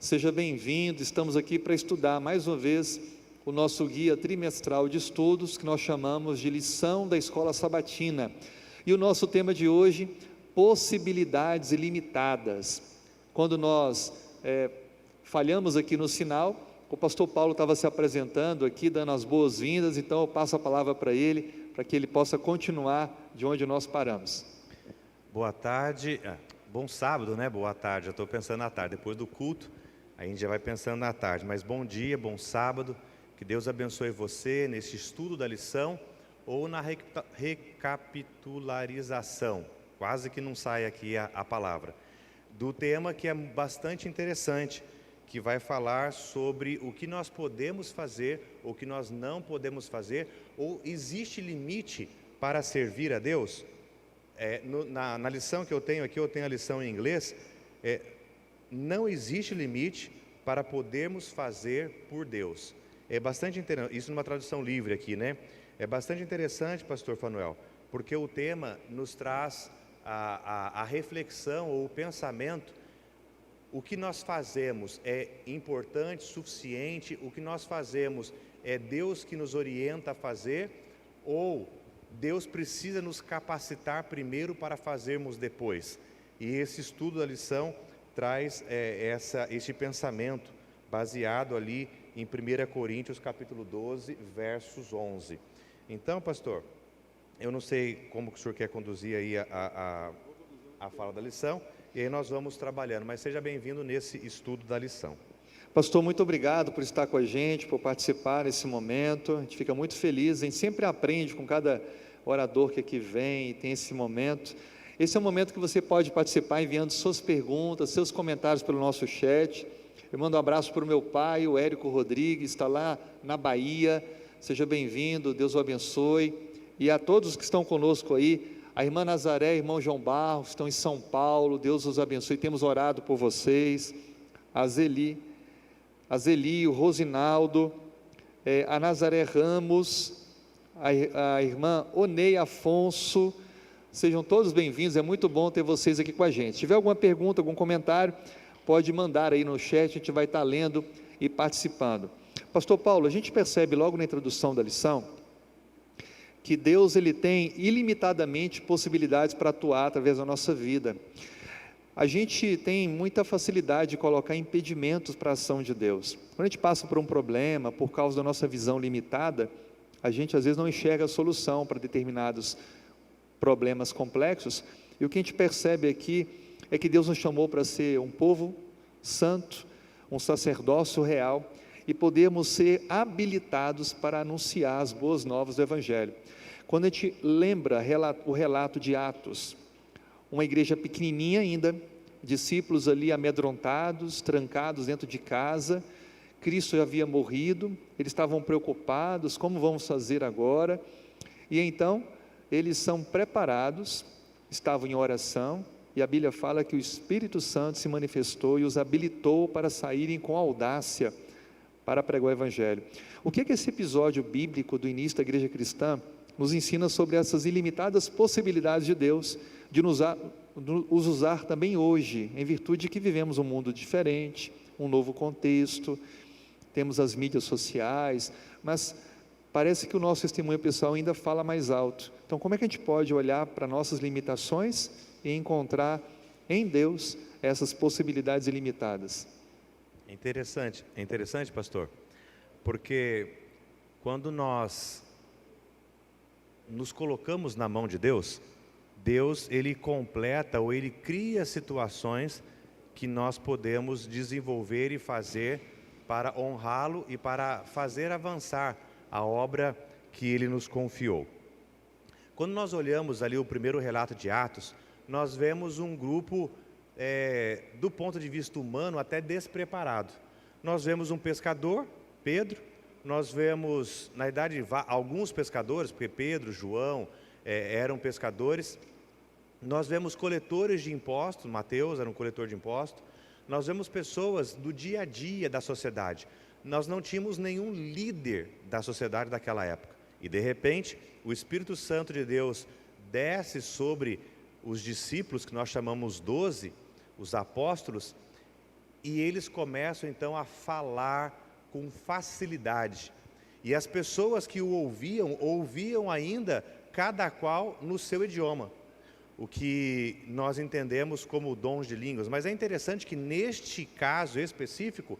Seja bem-vindo. Estamos aqui para estudar mais uma vez o nosso guia trimestral de estudos, que nós chamamos de lição da escola sabatina. E o nosso tema de hoje, possibilidades ilimitadas. Quando nós falhamos aqui no sinal, o pastor Paulo estava se apresentando aqui, dando as boas-vindas, então eu passo a palavra para ele, para que ele possa continuar de onde nós paramos. Boa tarde, bom sábado, né? Boa tarde, eu estou pensando na tarde, depois do culto, a gente já vai pensando na tarde, mas bom dia, bom sábado, que Deus abençoe você nesse estudo da lição, ou na recapitularização, quase que não sai aqui a palavra, do tema que é bastante interessante, que vai falar sobre o que nós podemos fazer, o que nós não podemos fazer, ou existe limite para servir a Deus? Na lição que eu tenho aqui, eu tenho a lição em inglês, não existe limite para podermos fazer por Deus. É bastante interessante, isso numa tradução livre aqui, né? É bastante interessante, pastor Fanuel, porque o tema nos traz a reflexão ou o pensamento. O que nós fazemos é importante, suficiente? O que nós fazemos é Deus que nos orienta a fazer? Ou Deus precisa nos capacitar primeiro para fazermos depois? E esse estudo da lição traz este pensamento baseado ali em 1 Coríntios capítulo 12, versos 11. Então, pastor, eu não sei como que o senhor quer conduzir aí a fala da lição, e aí nós vamos trabalhando, mas seja bem-vindo nesse estudo da lição. Pastor, muito obrigado por estar com a gente, por participar nesse momento. A gente fica muito feliz, a gente sempre aprende com cada orador que aqui vem e tem esse momento. Esse é um momento que você pode participar enviando suas perguntas, seus comentários pelo nosso chat. Eu mando um abraço para o meu pai, o Érico Rodrigues, está lá na Bahia. Seja bem-vindo, Deus o abençoe. E a todos que estão conosco aí, a irmã Nazaré, irmão João Barros, estão em São Paulo, Deus os abençoe, temos orado por vocês. A Zeli, o Rosinaldo, a Nazaré Ramos, a irmã Onei Afonso, sejam todos bem-vindos, é muito bom ter vocês aqui com a gente. Se tiver alguma pergunta, algum comentário, pode mandar aí no chat, a gente vai estar lendo e participando. Pastor Paulo, a gente percebe logo na introdução da lição, que Deus ele tem ilimitadamente possibilidades para atuar através da nossa vida. A gente tem muita facilidade de colocar impedimentos para a ação de Deus. Quando a gente passa por um problema, por causa da nossa visão limitada, a gente às vezes não enxerga a solução para determinados problemas complexos, e o que a gente percebe aqui é que Deus nos chamou para ser um povo santo, um sacerdócio real, e podermos ser habilitados para anunciar as boas novas do Evangelho. Quando a gente lembra o relato de Atos, uma igreja pequenininha ainda, discípulos ali amedrontados, trancados dentro de casa, Cristo já havia morrido, eles estavam preocupados, como vamos fazer agora? E então, eles são preparados, estavam em oração, e a Bíblia fala que o Espírito Santo se manifestou e os habilitou para saírem com audácia, para pregar o Evangelho. O que esse episódio bíblico do início da igreja cristã nos ensina sobre essas ilimitadas possibilidades de Deus, de nos usar também hoje, em virtude de que vivemos um mundo diferente, um novo contexto, temos as mídias sociais, mas parece que o nosso testemunho pessoal ainda fala mais alto. Então, como é que a gente pode olhar para nossas limitações e encontrar em Deus essas possibilidades ilimitadas? É interessante, pastor, porque quando nós nos colocamos na mão de Deus, Deus ele completa ou ele cria situações que nós podemos desenvolver e fazer para honrá-lo e para fazer avançar a obra que ele nos confiou. Quando nós olhamos ali o primeiro relato de Atos, nós vemos um grupo do ponto de vista humano até despreparado. Nós vemos um pescador, Pedro, nós vemos na idade alguns pescadores, porque Pedro, João eram pescadores. Nós vemos coletores de impostos, Mateus era um coletor de impostos. Nós vemos pessoas do dia a dia da sociedade. Nós não tínhamos nenhum líder da sociedade daquela época. E de repente, o Espírito Santo de Deus desce sobre os discípulos, que nós chamamos 12, os apóstolos, e eles começam então a falar com facilidade. E as pessoas que o ouviam ainda, cada qual no seu idioma, o que nós entendemos como dons de línguas. Mas é interessante que neste caso específico,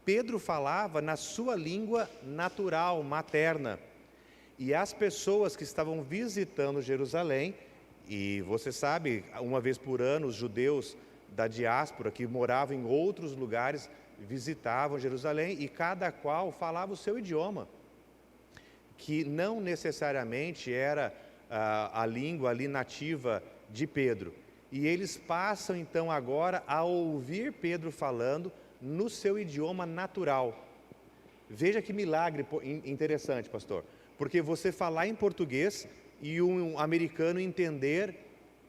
Pedro falava na sua língua natural, materna. E as pessoas que estavam visitando Jerusalém, e você sabe, uma vez por ano, os judeus da diáspora que moravam em outros lugares visitavam Jerusalém e cada qual falava o seu idioma, que não necessariamente era a língua ali nativa de Pedro. E eles passam então agora a ouvir Pedro falando no seu idioma natural. Veja que milagre interessante, pastor, porque você falar em português e um americano entender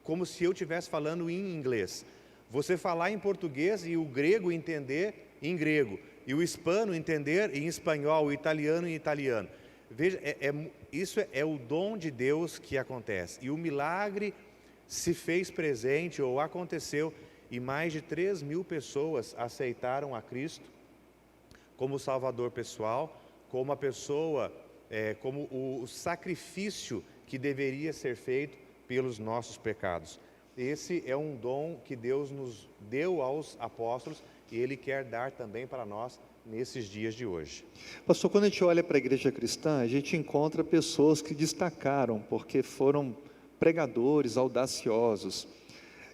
como se eu estivesse falando em inglês. Você falar em português e o grego entender em grego, e o hispano entender em espanhol, o italiano em italiano. Veja, isso é o dom de Deus que acontece. E o milagre se fez presente ou aconteceu, e mais de 3.000 pessoas aceitaram a Cristo como Salvador pessoal, como a pessoa, como o sacrifício que deveria ser feito pelos nossos pecados. Esse é um dom que Deus nos deu aos apóstolos e Ele quer dar também para nós nesses dias de hoje. Pastor, quando a gente olha para a igreja cristã, a gente encontra pessoas que destacaram porque foram pregadores audaciosos.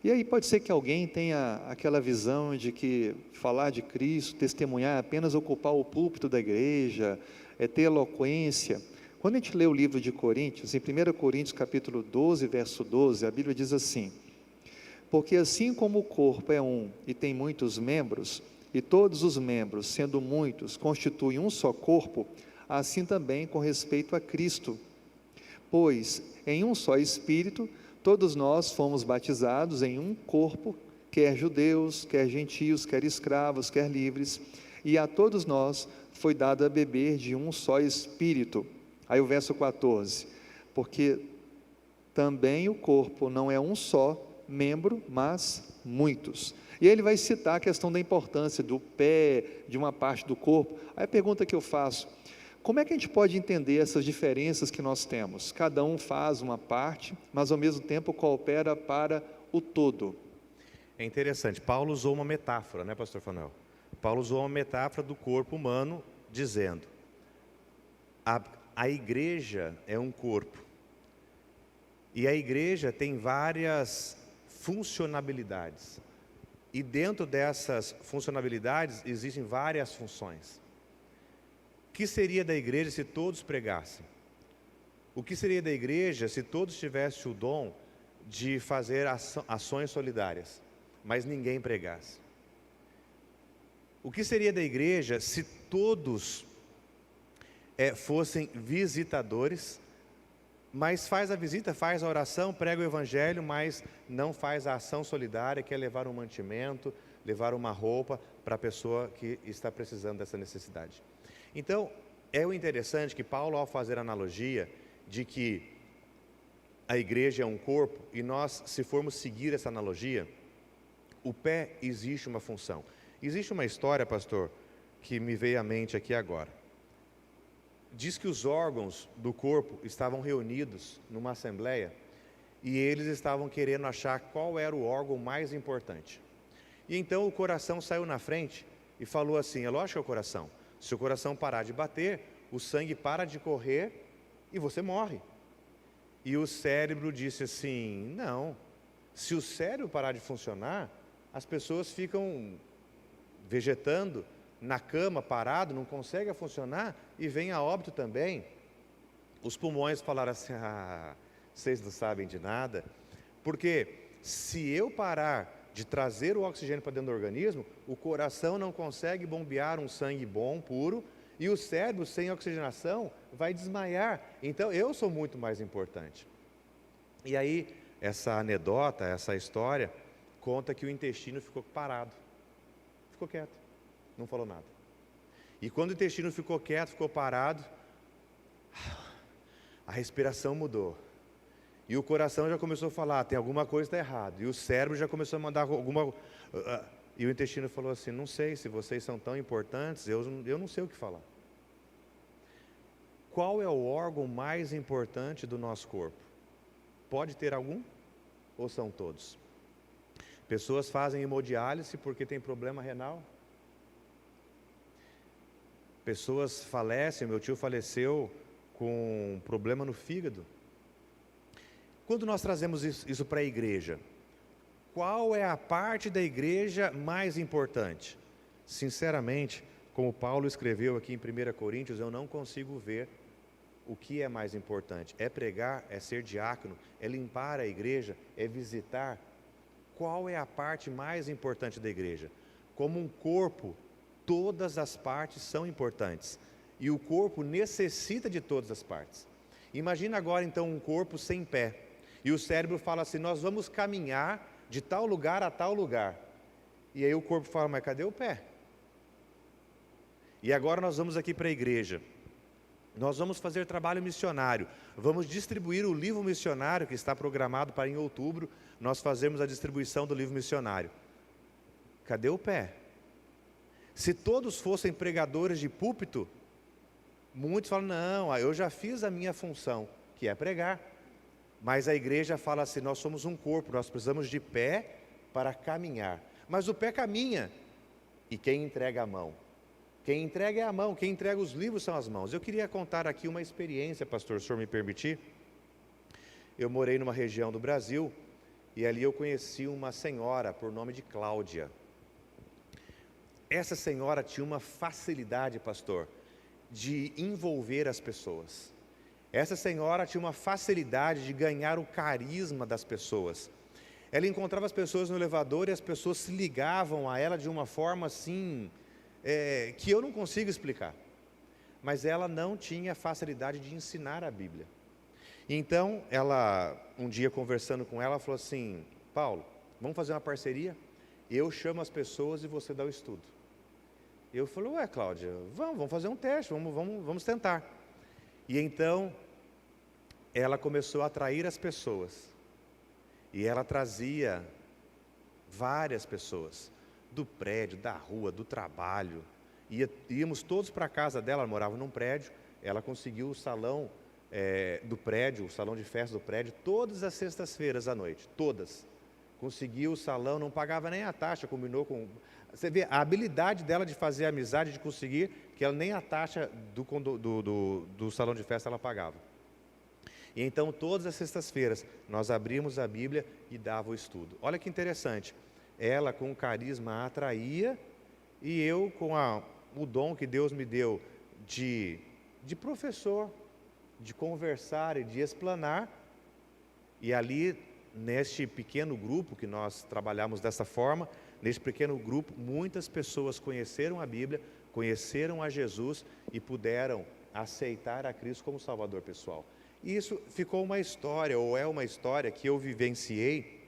E aí pode ser que alguém tenha aquela visão de que falar de Cristo, testemunhar, é apenas ocupar o púlpito da igreja, é ter eloquência. Quando a gente lê o livro de Coríntios, em 1 Coríntios capítulo 12, verso 12, a Bíblia diz assim: porque assim como o corpo é um e tem muitos membros, e todos os membros, sendo muitos, constituem um só corpo, assim também com respeito a Cristo. Pois em um só Espírito, todos nós fomos batizados em um corpo, quer judeus, quer gentios, quer escravos, quer livres, e a todos nós foi dado a beber de um só Espírito. Aí o verso 14, porque também o corpo não é um só membro, mas muitos. E ele vai citar a questão da importância do pé, de uma parte do corpo. Aí a pergunta que eu faço: como é que a gente pode entender essas diferenças que nós temos? Cada um faz uma parte, mas ao mesmo tempo coopera para o todo. É interessante, Paulo usou uma metáfora, né, pastor Fanuel? Paulo usou uma metáfora do corpo humano, dizendo: a igreja é um corpo, e a igreja tem várias funcionalidades, e dentro dessas funcionalidades existem várias funções. O que seria da igreja se todos pregassem? O que seria da igreja se todos tivessem o dom de fazer ações solidárias, mas ninguém pregasse? O que seria da igreja se todos fossem visitadores, mas faz a visita, faz a oração, prega o evangelho, mas não faz a ação solidária, que é levar um mantimento, levar uma roupa para a pessoa que está precisando dessa necessidade? Então, é o interessante que Paulo, ao fazer a analogia de que a igreja é um corpo, e nós, se formos seguir essa analogia, o pé existe uma função. Existe uma história, pastor, que me veio à mente aqui agora. Diz que os órgãos do corpo estavam reunidos numa assembleia e eles estavam querendo achar qual era o órgão mais importante. E então o coração saiu na frente e falou assim: é lógico que é o coração. Se o coração parar de bater, o sangue para de correr e você morre. E o cérebro disse assim: não, se o cérebro parar de funcionar, as pessoas ficam vegetando na cama, parado, não consegue funcionar e vem a óbito também. Os pulmões falaram assim: vocês não sabem de nada, porque se eu parar de trazer o oxigênio para dentro do organismo, o coração não consegue bombear um sangue bom, puro, e o cérebro sem oxigenação vai desmaiar, então eu sou muito mais importante. E aí, essa anedota, essa história, conta que o intestino ficou parado, ficou quieto, não falou nada. E quando o intestino ficou quieto, ficou parado, a respiração mudou. E o coração já começou a falar: tem alguma coisa que está errada. E o cérebro já começou a mandar alguma... E o intestino falou assim: não sei, se vocês são tão importantes, eu não sei o que falar. Qual é o órgão mais importante do nosso corpo? Pode ter algum? Ou são todos? Pessoas fazem hemodiálise porque tem problema renal. Pessoas falecem, meu tio faleceu com um problema no fígado. Quando nós trazemos isso para a igreja, qual é a parte da igreja mais importante? Sinceramente, como Paulo escreveu aqui em 1 Coríntios, eu não consigo ver o que é mais importante. É pregar, é ser diácono, é limpar a igreja, é visitar. Qual é a parte mais importante da igreja? Como um corpo, todas as partes são importantes. E o corpo necessita de todas as partes. Imagina agora então um corpo sem pé. E o cérebro fala assim: nós vamos caminhar de tal lugar a tal lugar. E aí o corpo fala: mas cadê o pé? E agora nós vamos aqui para a igreja. Nós vamos fazer trabalho missionário. Vamos distribuir o livro missionário que está programado para em outubro. Nós fazemos a distribuição do livro missionário. Cadê o pé? Se todos fossem pregadores de púlpito, muitos falam: não, eu já fiz a minha função, que é pregar. Mas a igreja fala assim: nós somos um corpo, nós precisamos de pé para caminhar. Mas o pé caminha. E quem entrega a mão? Quem entrega é a mão, quem entrega os livros são as mãos. Eu queria contar aqui uma experiência, pastor, se o senhor me permitir. Eu morei numa região do Brasil e ali eu conheci uma senhora por nome de Cláudia. Essa senhora tinha uma facilidade, pastor, de envolver as pessoas. Essa senhora tinha uma facilidade de ganhar o carisma das pessoas. Ela encontrava as pessoas no elevador e as pessoas se ligavam a ela de uma forma assim, que eu não consigo explicar. Mas ela não tinha facilidade de ensinar a Bíblia. Então, um dia conversando com ela, falou assim: Paulo, vamos fazer uma parceria? Eu chamo as pessoas e você dá o estudo. Eu falei: ué, Cláudia, vamos fazer um teste, vamos tentar. E então, ela começou a atrair as pessoas. E ela trazia várias pessoas, do prédio, da rua, do trabalho. Íamos todos para a casa dela, ela morava num prédio. Ela conseguiu o salão do prédio, o salão de festa do prédio, todas as sextas-feiras à noite, todas. Conseguiu o salão, não pagava nem a taxa, combinou com... Você vê a habilidade dela de fazer amizade, de conseguir, que ela nem a taxa do salão de festa ela pagava. E então, todas as sextas-feiras, nós abrimos a Bíblia e dava o estudo. Olha que interessante, ela com o carisma atraía, e eu com o dom que Deus me deu de professor, de conversar e de explanar. E ali, neste pequeno grupo que nós trabalhamos dessa forma, neste pequeno grupo, muitas pessoas conheceram a Bíblia, conheceram a Jesus e puderam aceitar a Cristo como Salvador pessoal. E isso ficou uma história, ou é uma história que eu vivenciei,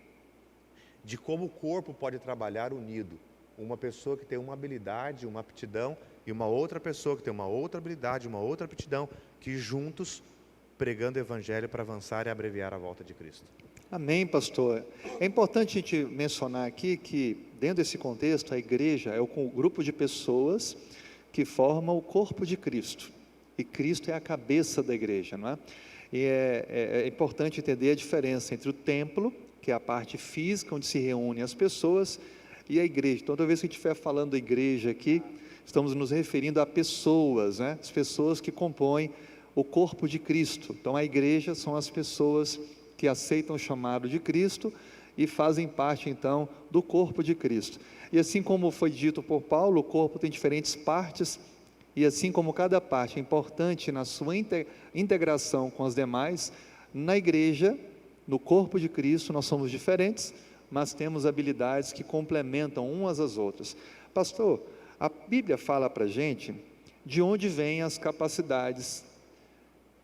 de como o corpo pode trabalhar unido. Uma pessoa que tem uma habilidade, uma aptidão, e uma outra pessoa que tem uma outra habilidade, uma outra aptidão, que juntos, pregando o Evangelho para avançar e abreviar a volta de Cristo. Amém, pastor. É importante a gente mencionar aqui que, dentro desse contexto, a igreja é o grupo de pessoas que formam o corpo de Cristo. E Cristo é a cabeça da igreja, não é? E é importante entender a diferença entre o templo, que é a parte física, onde se reúnem as pessoas, e a igreja. Então, toda vez que a gente estiver falando da igreja aqui, estamos nos referindo a pessoas, né? As pessoas que compõem o corpo de Cristo. Então, a igreja são as pessoas que aceitam o chamado de Cristo e fazem parte, então, do corpo de Cristo. E assim como foi dito por Paulo, o corpo tem diferentes partes, e assim como cada parte é importante na sua integração com as demais, na igreja, no corpo de Cristo, nós somos diferentes, mas temos habilidades que complementam umas às outras. Pastor, a Bíblia fala para a gente de onde vêm as capacidades.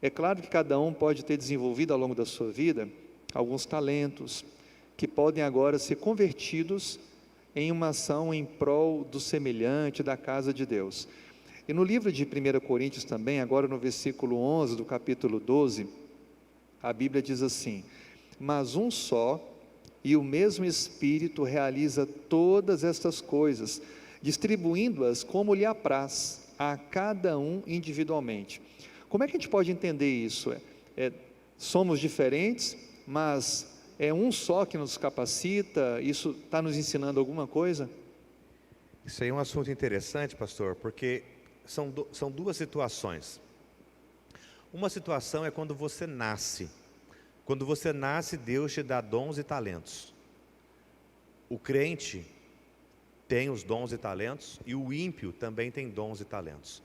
É claro que cada um pode ter desenvolvido ao longo da sua vida alguns talentos, que podem agora ser convertidos em uma ação em prol do semelhante, da casa de Deus. E no livro de 1 Coríntios também, agora no versículo 11 do capítulo 12, a Bíblia diz assim: mas um só e o mesmo Espírito realiza todas estas coisas, distribuindo-as como lhe apraz, a cada um individualmente. Como é que a gente pode entender isso? Somos diferentes, mas é um só que nos capacita? Isso está nos ensinando alguma coisa? Isso aí é um assunto interessante, pastor, porque são duas situações. Uma situação é quando você nasce. Quando você nasce, Deus te dá dons e talentos. O crente tem os dons e talentos, e o ímpio também tem dons e talentos.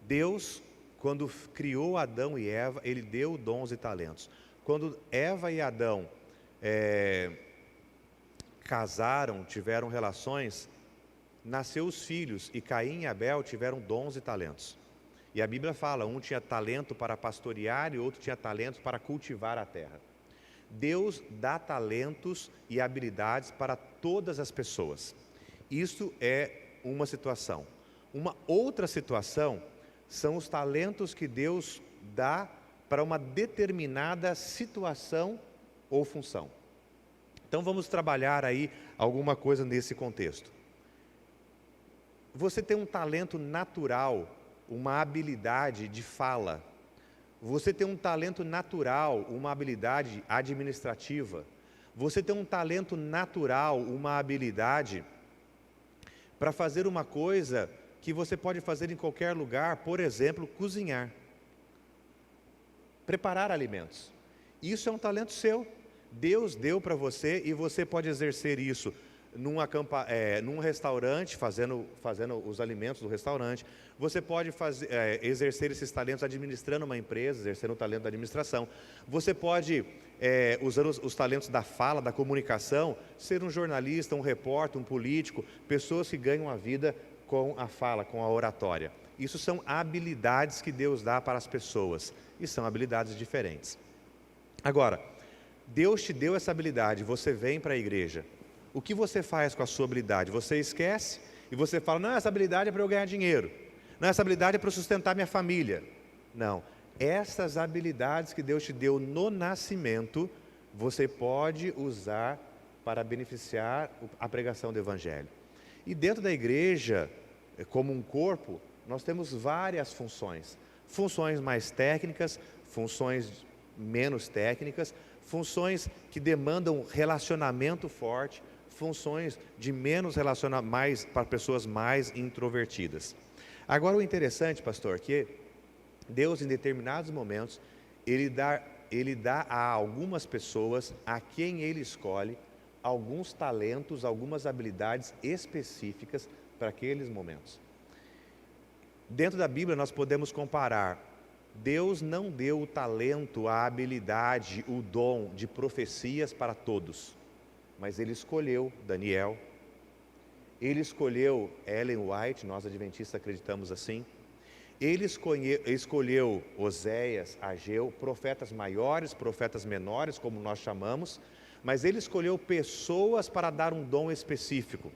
Deus, quando criou Adão e Eva, Ele deu dons e talentos. Quando Eva e Adão casaram, tiveram relações, nasceu os filhos, e Caim e Abel tiveram dons e talentos. E a Bíblia fala, um tinha talento para pastorear e outro tinha talento para cultivar a terra. Deus dá talentos e habilidades para todas as pessoas. Isso é uma situação. Uma outra situação são os talentos que Deus dá para uma determinada situação ou função. Então vamos trabalhar aí alguma coisa nesse contexto. Você tem um talento natural, uma habilidade de fala. Você tem um talento natural, uma habilidade administrativa. Você tem um talento natural, uma habilidade para fazer uma coisa que você pode fazer em qualquer lugar, por exemplo, cozinhar. Preparar alimentos. Isso é um talento seu. Deus deu para você e você pode exercer isso num restaurante, fazendo os alimentos do restaurante. Você pode exercer esses talentos administrando uma empresa, exercendo o talento da administração. Você pode, usando os talentos da fala, da comunicação, ser um jornalista, um repórter, um político, pessoas que ganham a vida com a fala, com a oratória. Isso são habilidades que Deus dá para as pessoas, e são habilidades diferentes. Agora, Deus te deu essa habilidade, você vem para a igreja. O que você faz com a sua habilidade? Você esquece e você fala, não, essa habilidade é para eu ganhar dinheiro. Não, essa habilidade é para eu sustentar minha família. Não, essas habilidades que Deus te deu no nascimento, você pode usar para beneficiar a pregação do Evangelho. E dentro da igreja, como um corpo, nós temos várias funções. Funções mais técnicas, funções menos técnicas, funções que demandam relacionamento forte, funções de menos relacionamento, mais para pessoas mais introvertidas. Agora o interessante, pastor, que Deus em determinados momentos, Ele dá a algumas pessoas, a quem Ele escolhe, alguns talentos, algumas habilidades específicas para aqueles momentos. Dentro da Bíblia nós podemos comparar, Deus não deu o talento, a habilidade, o dom de profecias para todos, mas Ele escolheu Daniel, Ele escolheu Ellen White, nós adventistas acreditamos assim, Ele escolheu Oséias, Ageu, profetas maiores, profetas menores, como nós chamamos, mas Ele escolheu pessoas para dar um dom específico.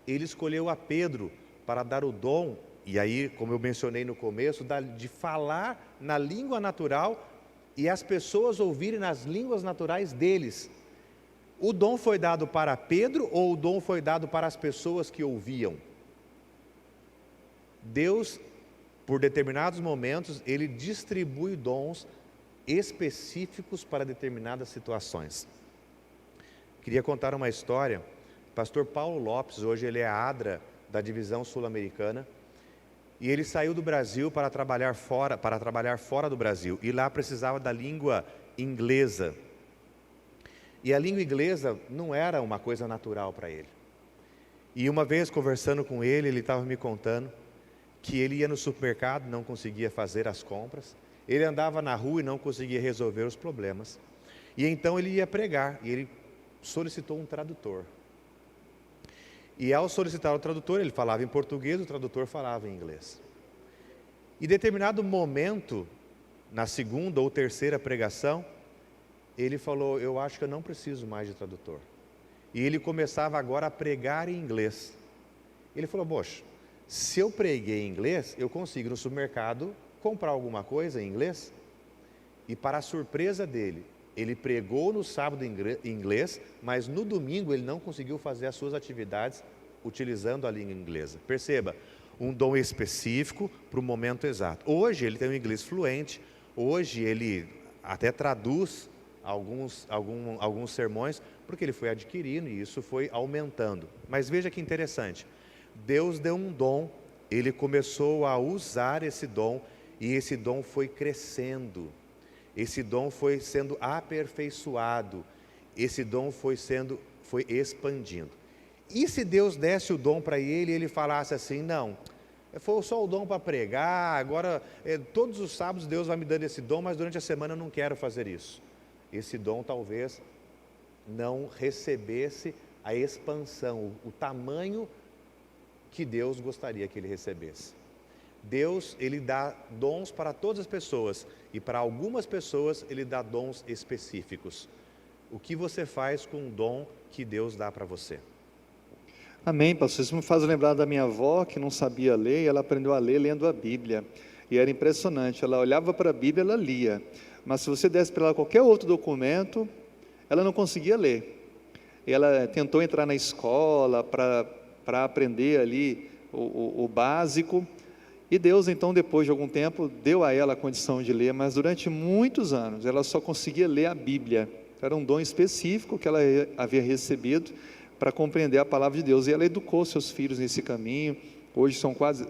Ele escolheu a Pedro para dar o dom, e aí, como eu mencionei no começo, de falar na língua natural e as pessoas ouvirem nas línguas naturais deles. O dom foi dado para Pedro ou o dom foi dado para as pessoas que ouviam? Deus, por determinados momentos, Ele distribui dons específicos para determinadas situações. Queria contar uma história. Pastor Paulo Lopes, hoje ele é ADRA da divisão sul-americana, e ele saiu do Brasil para trabalhar fora do Brasil, e lá precisava da língua inglesa. E a língua inglesa não era uma coisa natural para ele. E uma vez conversando com ele, ele estava me contando que ele ia no supermercado, não conseguia fazer as compras, ele andava na rua e não conseguia resolver os problemas. E então ele ia pregar, e ele solicitou um tradutor. E ao solicitar o tradutor, ele falava em português, o tradutor falava em inglês. Em determinado momento, na segunda ou terceira pregação, ele falou, eu acho que eu não preciso mais de tradutor. E ele começava agora a pregar em inglês. Ele falou, poxa, se eu preguei em inglês, eu consigo no supermercado comprar alguma coisa em inglês? E para a surpresa dele, Ele pregou no sábado em inglês, mas no domingo ele não conseguiu fazer as suas atividades utilizando a língua inglesa. Perceba, um dom específico para o momento exato. Hoje ele tem um inglês fluente, hoje ele até traduz alguns sermões, porque ele foi adquirindo e isso foi aumentando. Mas veja que interessante, Deus deu um dom, ele começou a usar esse dom e esse dom foi crescendo, esse dom foi sendo aperfeiçoado, esse dom foi expandindo. E se Deus desse o dom para ele e ele falasse assim, não, foi só o dom para pregar, agora todos os sábados Deus vai me dando esse dom, mas durante a semana eu não quero fazer isso. Esse dom talvez não recebesse a expansão, o tamanho que Deus gostaria que ele recebesse. Deus, ele dá dons para todas as pessoas e para algumas pessoas ele dá dons específicos. O que você faz com o dom que Deus dá para você? Amém, pastor. Isso me faz lembrar da minha avó, que não sabia ler, e ela aprendeu a ler lendo a Bíblia. E era impressionante, ela olhava para a Bíblia, ela lia. Mas se você desse para ela qualquer outro documento, ela não conseguia ler. E ela tentou entrar na escola para aprender ali o básico. E Deus, então, depois de algum tempo, deu a ela a condição de ler, mas durante muitos anos ela só conseguia ler a Bíblia. Era um dom específico que ela havia recebido para compreender a palavra de Deus. E ela educou seus filhos nesse caminho. Hoje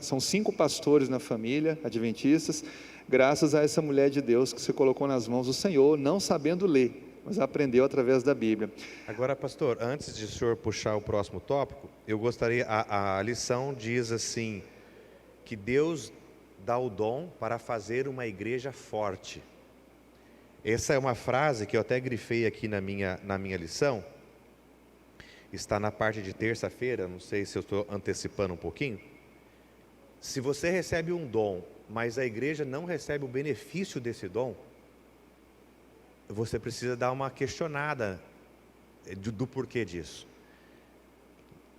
são 5 pastores na família, adventistas, graças a essa mulher de Deus que se colocou nas mãos do Senhor, não sabendo ler, mas aprendeu através da Bíblia. Agora, pastor, antes de o senhor puxar o próximo tópico, eu gostaria, a lição diz assim, que Deus dá o dom para fazer uma igreja forte. Essa é uma frase que eu até grifei aqui na minha lição, está na parte de terça-feira, não sei se eu estou antecipando um pouquinho. Se você recebe um dom, mas a igreja não recebe o benefício desse dom, você precisa dar uma questionada do porquê disso.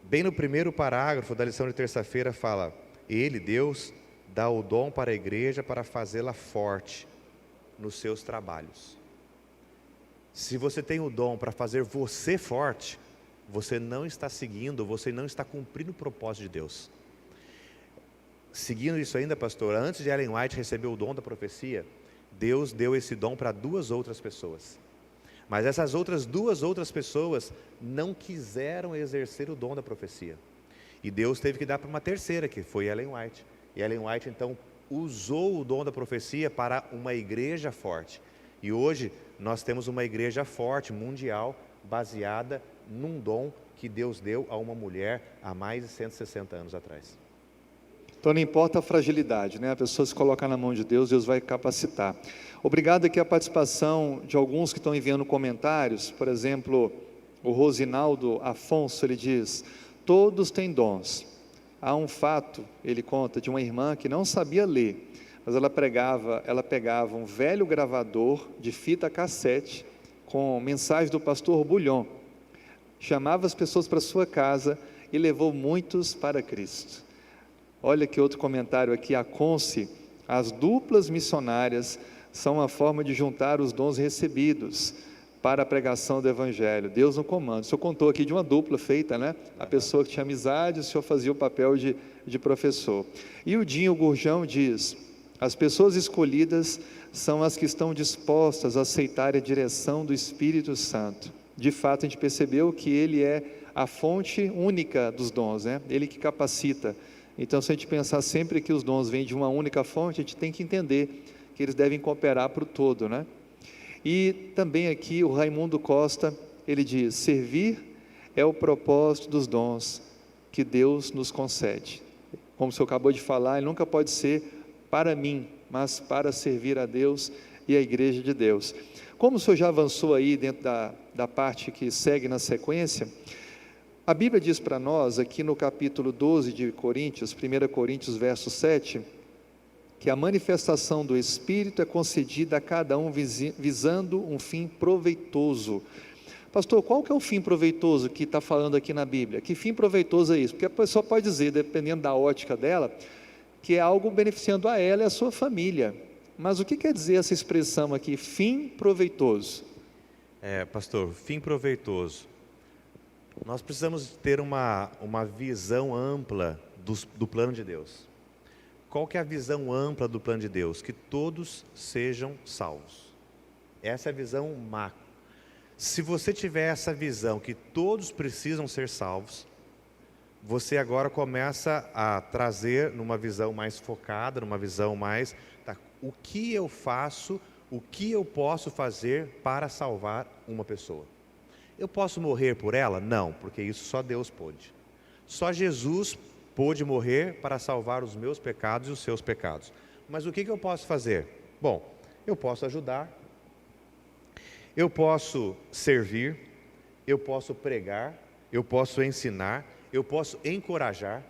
Bem no primeiro parágrafo da lição de terça-feira fala, Ele, Deus, dá o dom para a igreja para fazê-la forte nos seus trabalhos. Se você tem o dom para fazer você forte, você não está seguindo, você não está cumprindo o propósito de Deus. Seguindo isso ainda, pastor, antes de Ellen White receber o dom da profecia, Deus deu esse dom para 2 outras pessoas. Mas essas duas outras pessoas não quiseram exercer o dom da profecia. E Deus teve que dar para uma terceira, que foi Ellen White. E Ellen White, então, usou o dom da profecia para uma igreja forte. E hoje, nós temos uma igreja forte, mundial, baseada num dom que Deus deu a uma mulher há mais de 160 anos atrás. Então não importa a fragilidade, né? A pessoa se colocar na mão de Deus, Deus vai capacitar. Obrigado aqui a participação de alguns que estão enviando comentários. Por exemplo, o Rosinaldo Afonso, ele diz, todos têm dons. Há um fato, ele conta, de uma irmã que não sabia ler, mas ela pegava um velho gravador de fita cassete com mensagens do pastor Bulhon, chamava as pessoas para sua casa e levou muitos para Cristo. Olha que outro comentário aqui, a Conce, as duplas missionárias são uma forma de juntar os dons recebidos para a pregação do Evangelho. Deus no comando. O senhor contou aqui de uma dupla feita, né? A pessoa que tinha amizade, o senhor fazia o papel de professor. E o Dinho Gurjão diz, as pessoas escolhidas são as que estão dispostas a aceitar a direção do Espírito Santo. De fato, a gente percebeu que Ele é a fonte única dos dons, né? Ele que capacita. Então, se a gente pensar sempre que os dons vêm de uma única fonte, a gente tem que entender que eles devem cooperar para o todo, né? E também aqui o Raimundo Costa, ele diz, servir é o propósito dos dons que Deus nos concede. Como o senhor acabou de falar, ele nunca pode ser para mim, mas para servir a Deus e a igreja de Deus. Como o senhor já avançou aí dentro da parte que segue na sequência, a Bíblia diz para nós, aqui no capítulo 12 de Coríntios, 1 Coríntios verso 7, que a manifestação do Espírito é concedida a cada um visando um fim proveitoso. Pastor, qual que é o fim proveitoso que está falando aqui na Bíblia? Que fim proveitoso é isso? Porque a pessoa pode dizer, dependendo da ótica dela, que é algo beneficiando a ela e a sua família. Mas o que quer dizer essa expressão aqui, fim proveitoso? Pastor, fim proveitoso. Nós precisamos ter uma visão ampla do plano de Deus. Qual que é a visão ampla do plano de Deus? Que todos sejam salvos. Essa é a visão macro. Se você tiver essa visão que todos precisam ser salvos, você agora começa a trazer numa visão mais focada, numa visão mais... Tá, o que eu faço, o que eu posso fazer para salvar uma pessoa? Eu posso morrer por ela? Não, porque isso só Deus pôde. Só Jesus pôde morrer para salvar os meus pecados e os seus pecados. Mas o que eu posso fazer? Bom, eu posso ajudar, eu posso servir, eu posso pregar, eu posso ensinar, eu posso encorajar,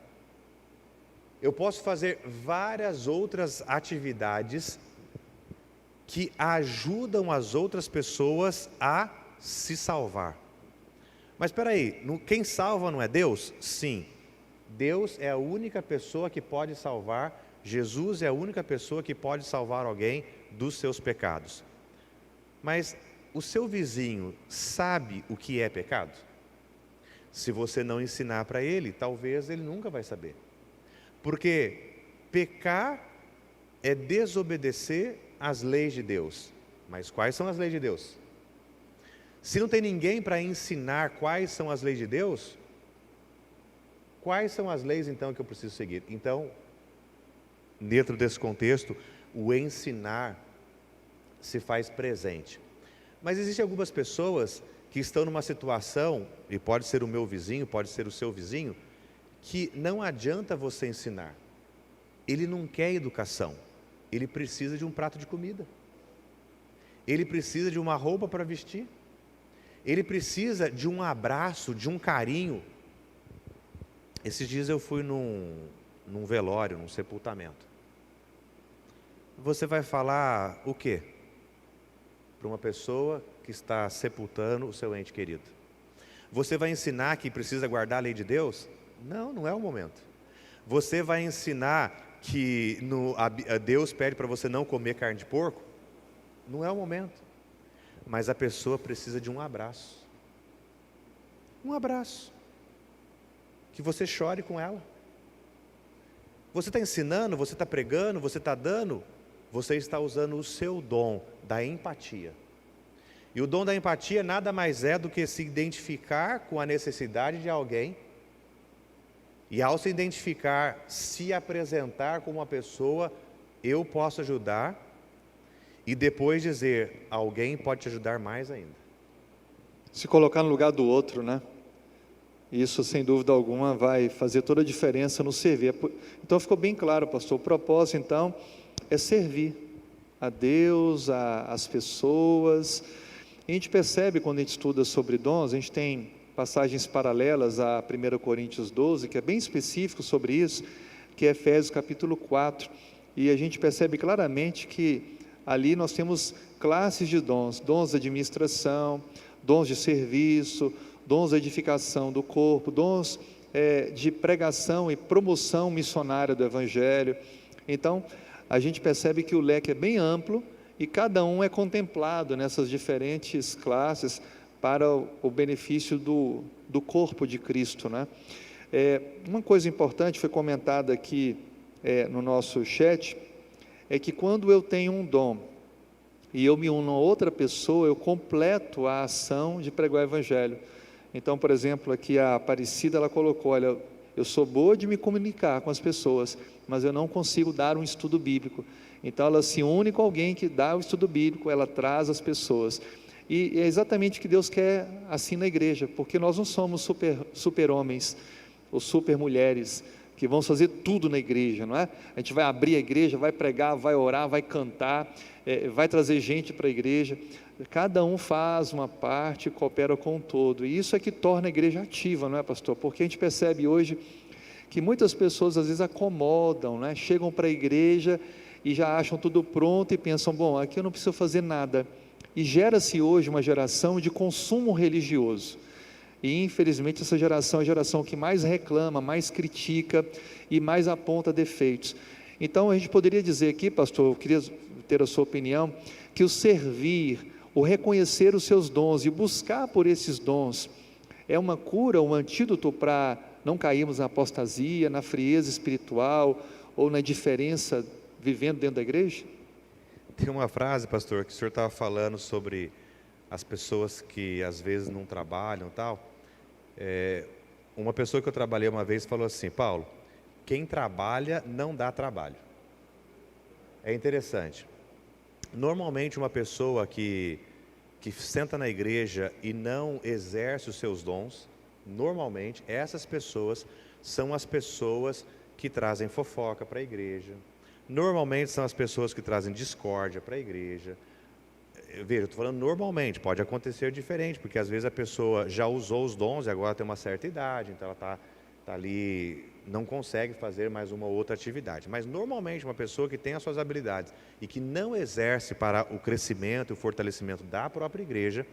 eu posso fazer várias outras atividades que ajudam as outras pessoas a se salvar. Mas espera aí, quem salva não é Deus? Sim, Deus é a única pessoa que pode salvar, Jesus é a única pessoa que pode salvar alguém dos seus pecados. Mas o seu vizinho sabe o que é pecado? Se você não ensinar para ele, talvez ele nunca vai saber. Porque pecar é desobedecer às leis de Deus. Mas quais são as leis de Deus? Se não tem ninguém para ensinar quais são as leis de Deus, quais são as leis então que eu preciso seguir? Então, dentro desse contexto, o ensinar se faz presente. Mas existem algumas pessoas que estão numa situação, e pode ser o meu vizinho, pode ser o seu vizinho, que não adianta você ensinar. Ele não quer educação, ele precisa de um prato de comida. Ele precisa de uma roupa para vestir. Ele precisa de um abraço, de um carinho. Esses dias eu fui num velório, num sepultamento. Você vai falar o quê? Para uma pessoa que está sepultando o seu ente querido. Você vai ensinar que precisa guardar a lei de Deus? Não, não é o momento. Você vai ensinar que Deus pede para você não comer carne de porco? Não é o momento. Mas a pessoa precisa de um abraço. Um abraço. Que você chore com ela. Você está ensinando, você está pregando, você está dando, você está usando o seu dom da empatia. E o dom da empatia nada mais é do que se identificar com a necessidade de alguém e, ao se identificar, se apresentar como uma pessoa, eu posso ajudar, e depois dizer, alguém pode te ajudar mais ainda. Se colocar no lugar do outro, né? Isso, sem dúvida alguma, vai fazer toda a diferença no servir. Então, ficou bem claro, pastor, o propósito, então, é servir a Deus, às pessoas. E a gente percebe, quando a gente estuda sobre dons, a gente tem passagens paralelas a 1 Coríntios 12, que é bem específico sobre isso, que é Efésios capítulo 4, e a gente percebe claramente que ali nós temos classes de dons, dons de administração, dons de serviço, dons de edificação do corpo, dons de pregação e promoção missionária do Evangelho. Então, a gente percebe que o leque é bem amplo e cada um é contemplado nessas diferentes classes para o benefício do corpo de Cristo, né? Uma coisa importante foi comentada aqui no nosso chat, é que quando eu tenho um dom e eu me uno a outra pessoa, eu completo a ação de pregar o Evangelho. Então, por exemplo, aqui a Aparecida, ela colocou, olha, eu sou boa de me comunicar com as pessoas, mas eu não consigo dar um estudo bíblico. Então, ela se une com alguém que dá o estudo bíblico, ela traz as pessoas. E é exatamente o que Deus quer assim na igreja, porque nós não somos super homens ou super mulheres, que vão fazer tudo na igreja, não é? A gente vai abrir a igreja, vai pregar, vai orar, vai cantar, vai trazer gente para a igreja. Cada um faz uma parte e coopera com o todo. E isso é que torna a igreja ativa, não é, pastor? Porque a gente percebe hoje que muitas pessoas às vezes acomodam, né? Chegam para a igreja e já acham tudo pronto e pensam, bom, aqui eu não preciso fazer nada. E gera-se hoje uma geração de consumo religioso. E infelizmente essa geração é a geração que mais reclama, mais critica e mais aponta defeitos. Então a gente poderia dizer aqui, pastor, eu queria ter a sua opinião, que o servir, o reconhecer os seus dons e buscar por esses dons, é uma cura, um antídoto para não cairmos na apostasia, na frieza espiritual ou na indiferença vivendo dentro da igreja? Tem uma frase, pastor, que o senhor estava falando sobre as pessoas que às vezes não trabalham e tal. Uma pessoa que eu trabalhei uma vez falou assim: Paulo, quem trabalha não dá trabalho. É interessante. Normalmente uma pessoa que senta na igreja e não exerce os seus dons, normalmente essas pessoas são as pessoas que trazem fofoca para a igreja. Normalmente são as pessoas que trazem discórdia para a igreja. Veja, eu estou falando normalmente, pode acontecer diferente, porque às vezes a pessoa já usou os dons e agora tem uma certa idade, então ela está ali, não consegue fazer mais uma ou outra atividade. Mas normalmente uma pessoa que tem as suas habilidades e que não exerce para o crescimento e o fortalecimento da própria igreja,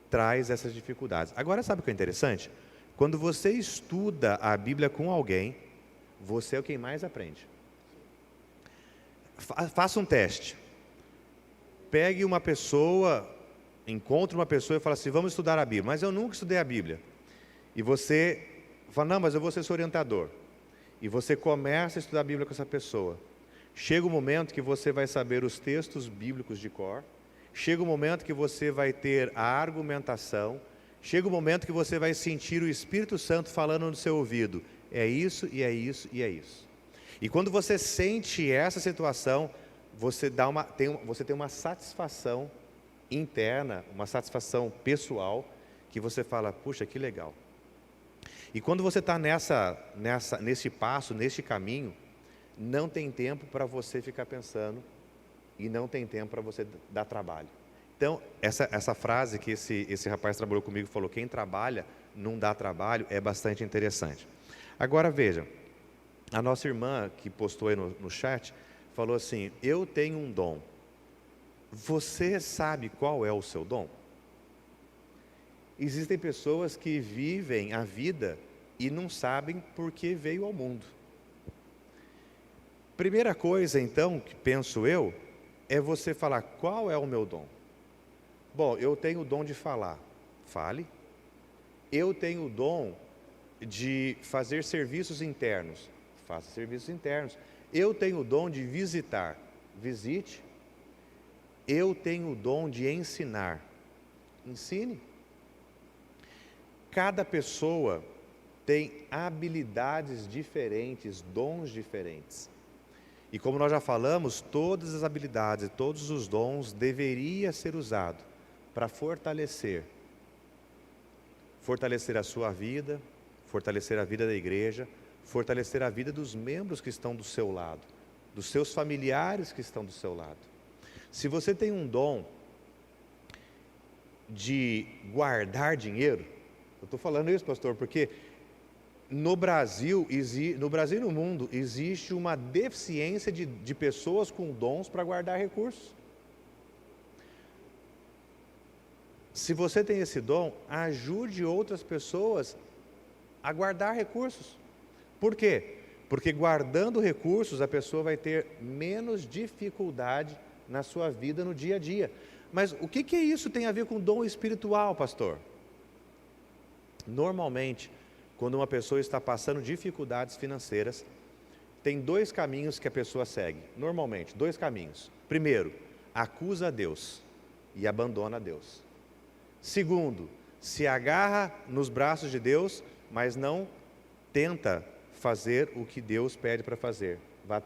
traz essas dificuldades. Agora, sabe o que é interessante? Quando você estuda a Bíblia com alguém, você é quem mais aprende. Faça um teste. Pegue uma pessoa, encontre uma pessoa e fala assim: vamos estudar a Bíblia. Mas eu nunca estudei a Bíblia. E você fala: não, mas eu vou ser seu orientador. E você começa a estudar a Bíblia com essa pessoa. Chega o momento que você vai saber os textos bíblicos de cor. Chega o momento que você vai ter a argumentação. Chega o momento que você vai sentir o Espírito Santo falando no seu ouvido: é isso, e é isso, e é isso. E quando você sente essa situação, você tem uma satisfação interna, uma satisfação pessoal, que você fala: puxa, que legal. E quando você está nesse passo, nesse caminho, não tem tempo para você ficar pensando e não tem tempo para você dar trabalho. Então, essa frase que esse rapaz trabalhou comigo falou: quem trabalha não dá trabalho, é bastante interessante. Agora veja, a nossa irmã que postou aí no chat, falou assim: eu tenho um dom. Você sabe qual é o seu dom? Existem pessoas que vivem a vida e não sabem por que veio ao mundo. Primeira coisa, então, que penso eu, é você falar: qual é o meu dom? Bom, eu tenho o dom de falar. Fale. Eu tenho o dom de fazer serviços internos. Faça serviços internos. Eu tenho o dom de visitar. Visite. Eu tenho o dom de ensinar. Ensine. Cada pessoa tem habilidades diferentes, dons diferentes. E como nós já falamos, todas as habilidades e todos os dons deveriam ser usados para fortalecer a sua vida, fortalecer a vida da igreja, fortalecer a vida dos membros que estão do seu lado, dos seus familiares que estão do seu lado. Se você tem um dom de guardar dinheiro, eu estou falando isso, pastor, porque no Brasil e no mundo existe uma deficiência de pessoas com dons para guardar recursos. Se você tem esse dom, ajude outras pessoas a guardar recursos. Por quê? Porque guardando recursos, a pessoa vai ter menos dificuldade na sua vida no dia a dia. Mas o que isso tem a ver com dom espiritual, pastor? Normalmente, quando uma pessoa está passando dificuldades financeiras, tem dois caminhos que a pessoa segue. Normalmente, dois caminhos. Primeiro, acusa a Deus e abandona a Deus. Segundo, se agarra nos braços de Deus, mas não tenta fazer o que Deus pede para fazer.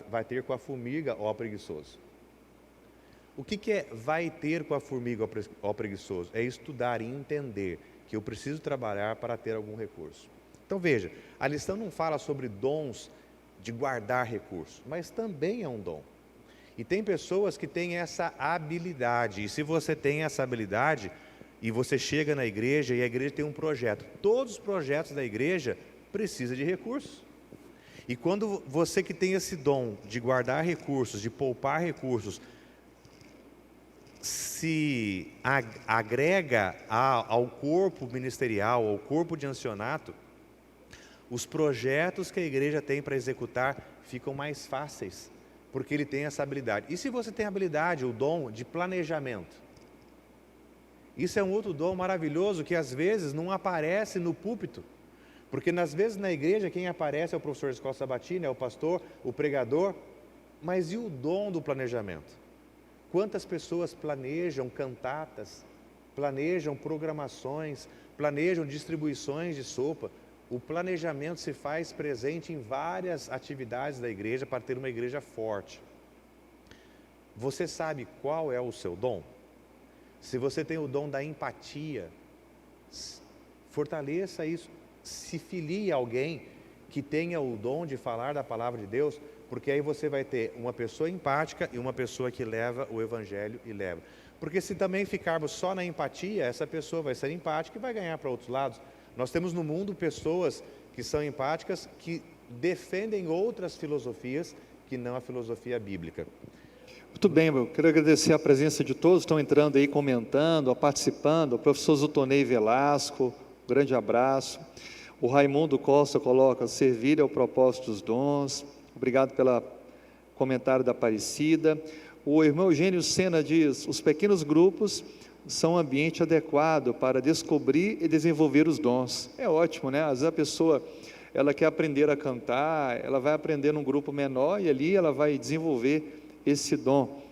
Vai ter com a formiga, ó preguiçoso. O que é vai ter com a formiga, ó preguiçoso? É estudar e entender que eu preciso trabalhar para ter algum recurso. Então veja, a lição não fala sobre dons de guardar recursos, mas também é um dom. E tem pessoas que têm essa habilidade, e se você tem essa habilidade, e você chega na igreja e a igreja tem um projeto, todos os projetos da igreja precisam de recursos. E quando você que tem esse dom de guardar recursos, de poupar recursos, se agrega ao corpo ministerial, ao corpo de ancianato, os projetos que a igreja tem para executar ficam mais fáceis, porque ele tem essa habilidade. E se você tem a habilidade, o dom de planejamento? Isso é um outro dom maravilhoso que às vezes não aparece no púlpito. Porque às vezes na igreja quem aparece é o professor de escola sabatina, é o pastor, o pregador. Mas e o dom do planejamento? Quantas pessoas planejam cantatas, planejam programações, planejam distribuições de sopa? O planejamento se faz presente em várias atividades da igreja para ter uma igreja forte. Você sabe qual é o seu dom? Se você tem o dom da empatia, fortaleça isso. Se filie a alguém que tenha o dom de falar da palavra de Deus, porque aí você vai ter uma pessoa empática e uma pessoa que leva o evangelho e leva. Porque se também ficarmos só na empatia, essa pessoa vai ser empática e vai ganhar para outros lados. Nós temos no mundo pessoas que são empáticas, que defendem outras filosofias que não a filosofia bíblica. Muito bem, eu quero agradecer a presença de todos que estão entrando aí, comentando, participando. O professor Zutonei Velasco, um grande abraço. O Raimundo Costa coloca, servir é o propósito dos dons. Obrigado pelo comentário da Aparecida. O irmão Eugênio Sena diz, os pequenos grupos são um ambiente adequado para descobrir e desenvolver os dons. É ótimo, né? Às vezes a pessoa, ela quer aprender a cantar, ela vai aprender num grupo menor e ali ela vai desenvolver esse dom.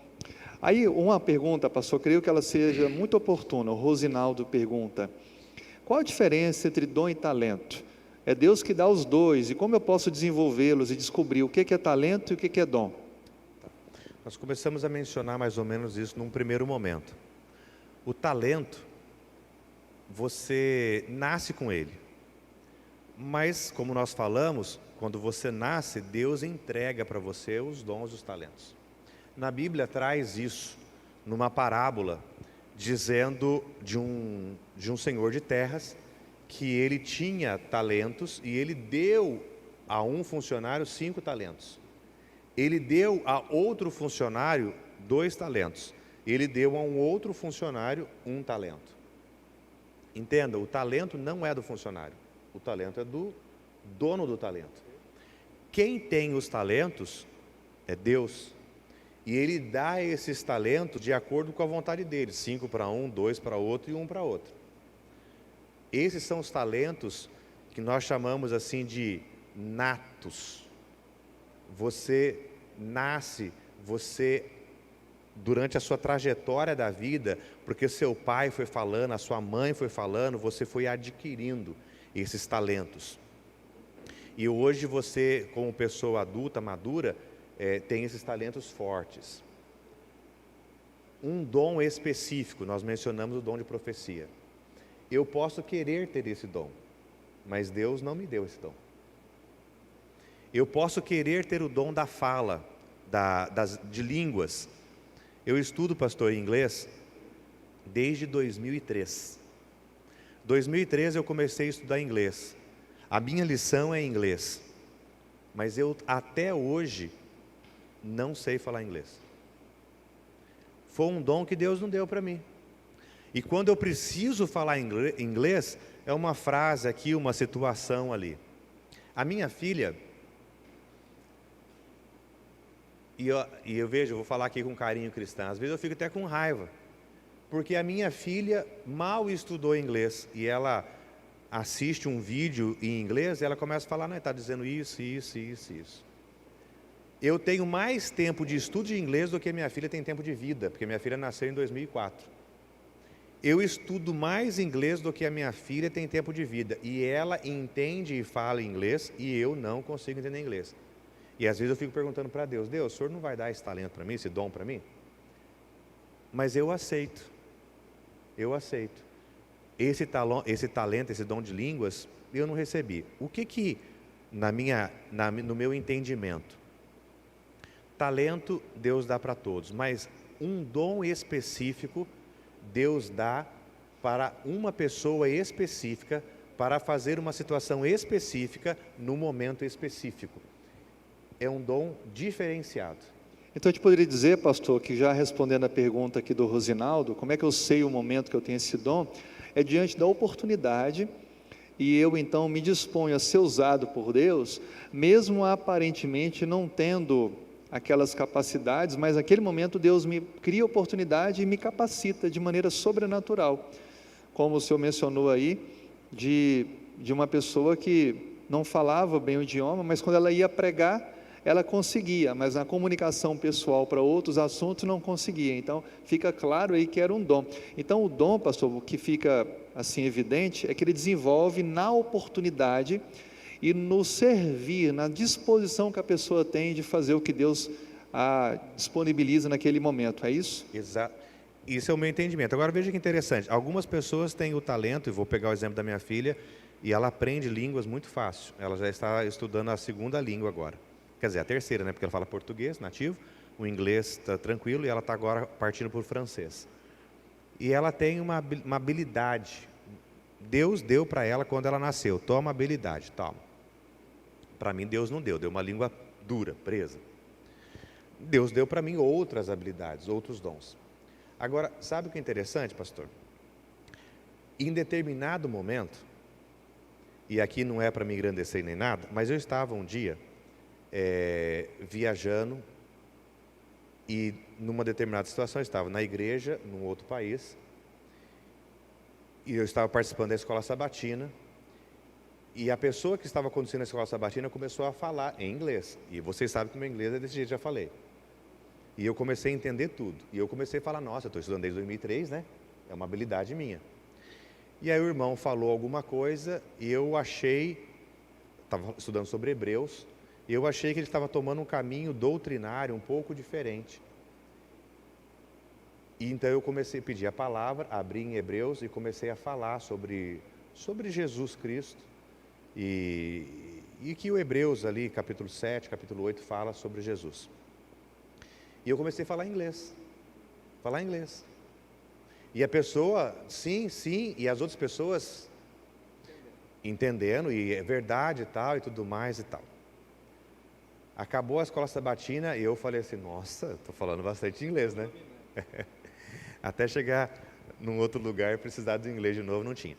Aí uma pergunta, pastor, creio que ela seja muito oportuna. O Rosinaldo pergunta, qual a diferença entre dom e talento? É Deus que dá os dois, e como eu posso desenvolvê-los e descobrir o que é talento e o que é dom? Nós começamos a mencionar mais ou menos isso num primeiro momento. O talento, você nasce com ele, mas como nós falamos, quando você nasce, Deus entrega para você os dons e os talentos. Na Bíblia traz isso, numa parábola, dizendo de um senhor de terras, que ele tinha talentos e ele deu a um funcionário 5 talentos. Ele deu a outro funcionário 2 talentos. Ele deu a um outro funcionário 1 talento. Entenda, o talento não é do funcionário, o talento é do dono do talento. Quem tem os talentos é Deus. E Ele dá esses talentos de acordo com a vontade dele. 5 para um, 2 para outro e 1 para outro. Esses são os talentos que nós chamamos assim de natos. Você nasce, durante a sua trajetória da vida, porque seu pai foi falando, a sua mãe foi falando, você foi adquirindo esses talentos. E hoje você, como pessoa adulta, madura, tem esses talentos fortes. Um dom específico, nós mencionamos o dom de profecia. Eu posso querer ter esse dom, mas Deus não me deu esse dom. Eu posso querer ter o dom da fala, de línguas. Eu estudo, pastor, em inglês desde 2003. 2013 eu comecei a estudar inglês. A minha lição é em inglês, mas eu até hoje não sei falar inglês. Foi um dom que Deus não deu para mim. E quando eu preciso falar inglês, é uma frase aqui, uma situação ali. A minha filha, e eu vejo, eu vou falar aqui com carinho cristão, às vezes eu fico até com raiva, porque a minha filha mal estudou inglês, e ela assiste um vídeo em inglês, e ela começa a falar, não, está dizendo isso. Eu tenho mais tempo de estudo de inglês do que minha filha tem tempo de vida, porque minha filha nasceu em 2004. Eu estudo mais inglês do que a minha filha tem tempo de vida, e ela entende e fala inglês, e eu não consigo entender inglês. E às vezes eu fico perguntando para Deus, o Senhor não vai dar esse talento para mim, esse dom para mim? Mas eu aceito. Esse talento, esse dom de línguas, eu não recebi. O que no meu entendimento, talento Deus dá para todos, mas um dom específico Deus dá para uma pessoa específica, para fazer uma situação específica, no momento específico. É um dom diferenciado. Então, eu te poderia dizer, pastor, que já respondendo a pergunta aqui do Rosinaldo, como é que eu sei o momento que eu tenho esse dom? É diante da oportunidade, e eu então me disponho a ser usado por Deus, mesmo aparentemente não tendo aquelas capacidades, mas naquele momento Deus me cria a oportunidade e me capacita de maneira sobrenatural, como o senhor mencionou aí, de uma pessoa que não falava bem o idioma, mas quando ela ia pregar, ela conseguia, mas na comunicação pessoal para outros assuntos não conseguia. Então fica claro aí que era um dom. Então o dom, pastor, o que fica assim evidente é que ele desenvolve na oportunidade e no servir, na disposição que a pessoa tem de fazer o que Deus disponibiliza naquele momento, é isso? Exato. Isso é o meu entendimento. Agora veja que interessante, algumas pessoas têm o talento, e vou pegar o exemplo da minha filha, e ela aprende línguas muito fácil. Ela já está estudando a segunda língua agora. Quer dizer, a terceira, né? Porque ela fala português nativo, o inglês está tranquilo, e ela está agora partindo para o francês. E ela tem uma habilidade. Deus deu para ela quando ela nasceu. Toma habilidade, toma. Para mim Deus não deu, deu uma língua dura, presa. Deus deu para mim outras habilidades, outros dons. Agora, sabe o que é interessante, pastor? Em determinado momento, e aqui não é para me engrandecer nem nada, mas eu estava um dia viajando e numa determinada situação eu estava na igreja, num outro país, e eu estava participando da escola sabatina, e a pessoa que estava conduzindo a escola sabatina começou a falar em inglês, e vocês sabem que o meu inglês é desse jeito, já falei. E eu comecei a entender tudo. E eu comecei a falar, nossa, eu estou estudando desde 2003, né? É uma habilidade minha. E aí o irmão falou alguma coisa e eu achei, estava estudando sobre Hebreus, e eu achei que ele estava tomando um caminho doutrinário um pouco diferente. E então eu comecei a pedir a palavra, abri em Hebreus e comecei a falar sobre Jesus Cristo. E que o Hebreus ali, capítulo 7, capítulo 8, fala sobre Jesus. E eu comecei a falar inglês. E a pessoa, sim, e as outras pessoas entendendo, e é verdade e tal, e tudo mais e tal. Acabou a escola sabatina e eu falei assim, nossa, estou falando bastante inglês, né? Até chegar num outro lugar e precisar do inglês de novo, não tinha.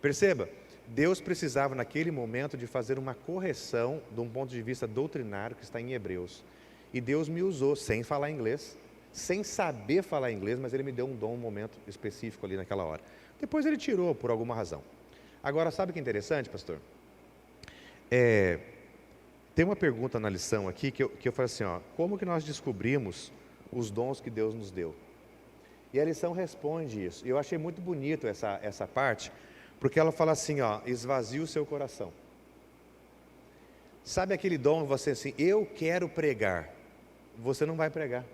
Perceba, Deus precisava naquele momento de fazer uma correção de um ponto de vista doutrinário que está em Hebreus. E Deus me usou sem falar inglês, sem saber falar inglês, mas Ele me deu um dom, um momento específico ali naquela hora. Depois Ele tirou por alguma razão. Agora, sabe o que é interessante, pastor? Tem uma pergunta na lição aqui que eu falo assim, como que nós descobrimos os dons que Deus nos deu? E a lição responde isso. E eu achei muito bonito essa parte, porque ela fala assim, esvazie o seu coração. Sabe aquele dom, você assim, eu quero pregar. Você não vai pregar,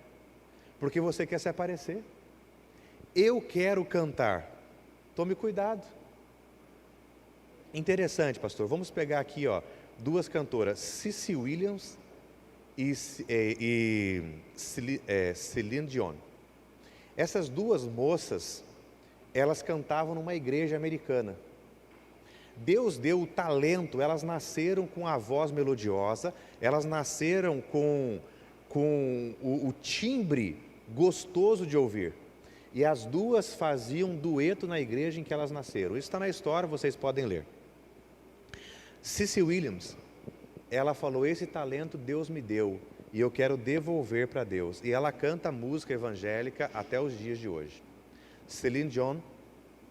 porque você quer se aparecer. Eu quero cantar. Tome cuidado. Interessante, pastor. Vamos pegar aqui, duas cantoras, Cissy Williams e Celine Dion. Essas duas moças, elas cantavam numa igreja americana. Deus deu o talento, elas nasceram com a voz melodiosa, elas nasceram com o timbre gostoso de ouvir. E as duas faziam dueto na igreja em que elas nasceram. Isso está na história, vocês podem ler. Cissy Williams, ela falou, esse talento Deus me deu, e eu quero devolver para Deus. E ela canta música evangélica até os dias de hoje. Celine Dion,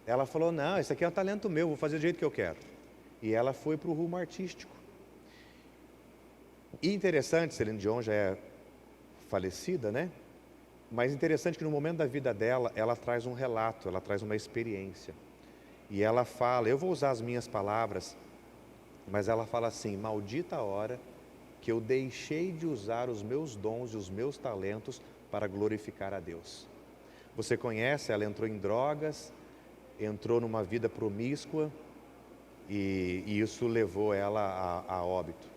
ela falou, não, esse aqui é um talento meu, vou fazer do jeito que eu quero. E ela foi para o rumo artístico. E interessante, Celine Dion já é falecida, né? Mas interessante que no momento da vida dela, ela traz um relato, ela traz uma experiência. E ela fala, eu vou usar as minhas palavras, mas ela fala assim, maldita a hora que eu deixei de usar os meus dons e os meus talentos para glorificar a Deus. Você conhece, ela entrou em drogas, entrou numa vida promíscua e isso levou ela a óbito.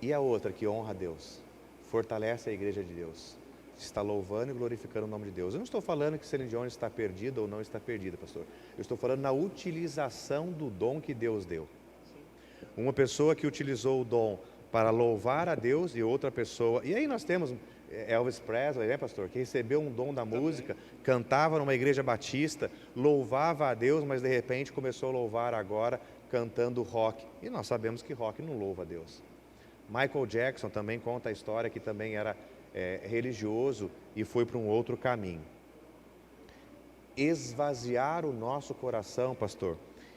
E a outra que honra a Deus, fortalece a igreja de Deus, está louvando e glorificando o nome de Deus. Eu não estou falando que Celine Dion está perdida ou não está perdida, pastor. Eu estou falando na utilização do dom que Deus deu. Uma pessoa que utilizou o dom para louvar a Deus e outra pessoa... E aí nós temos Elvis Presley, né, pastor? Que recebeu um dom da música, cantava numa igreja batista, louvava a Deus, mas de repente começou a louvar agora cantando rock. E nós sabemos que rock não louva a Deus. Michael Jackson também conta a história que também era religioso e foi para um outro caminho. Esvaziar o nosso coração, pastor,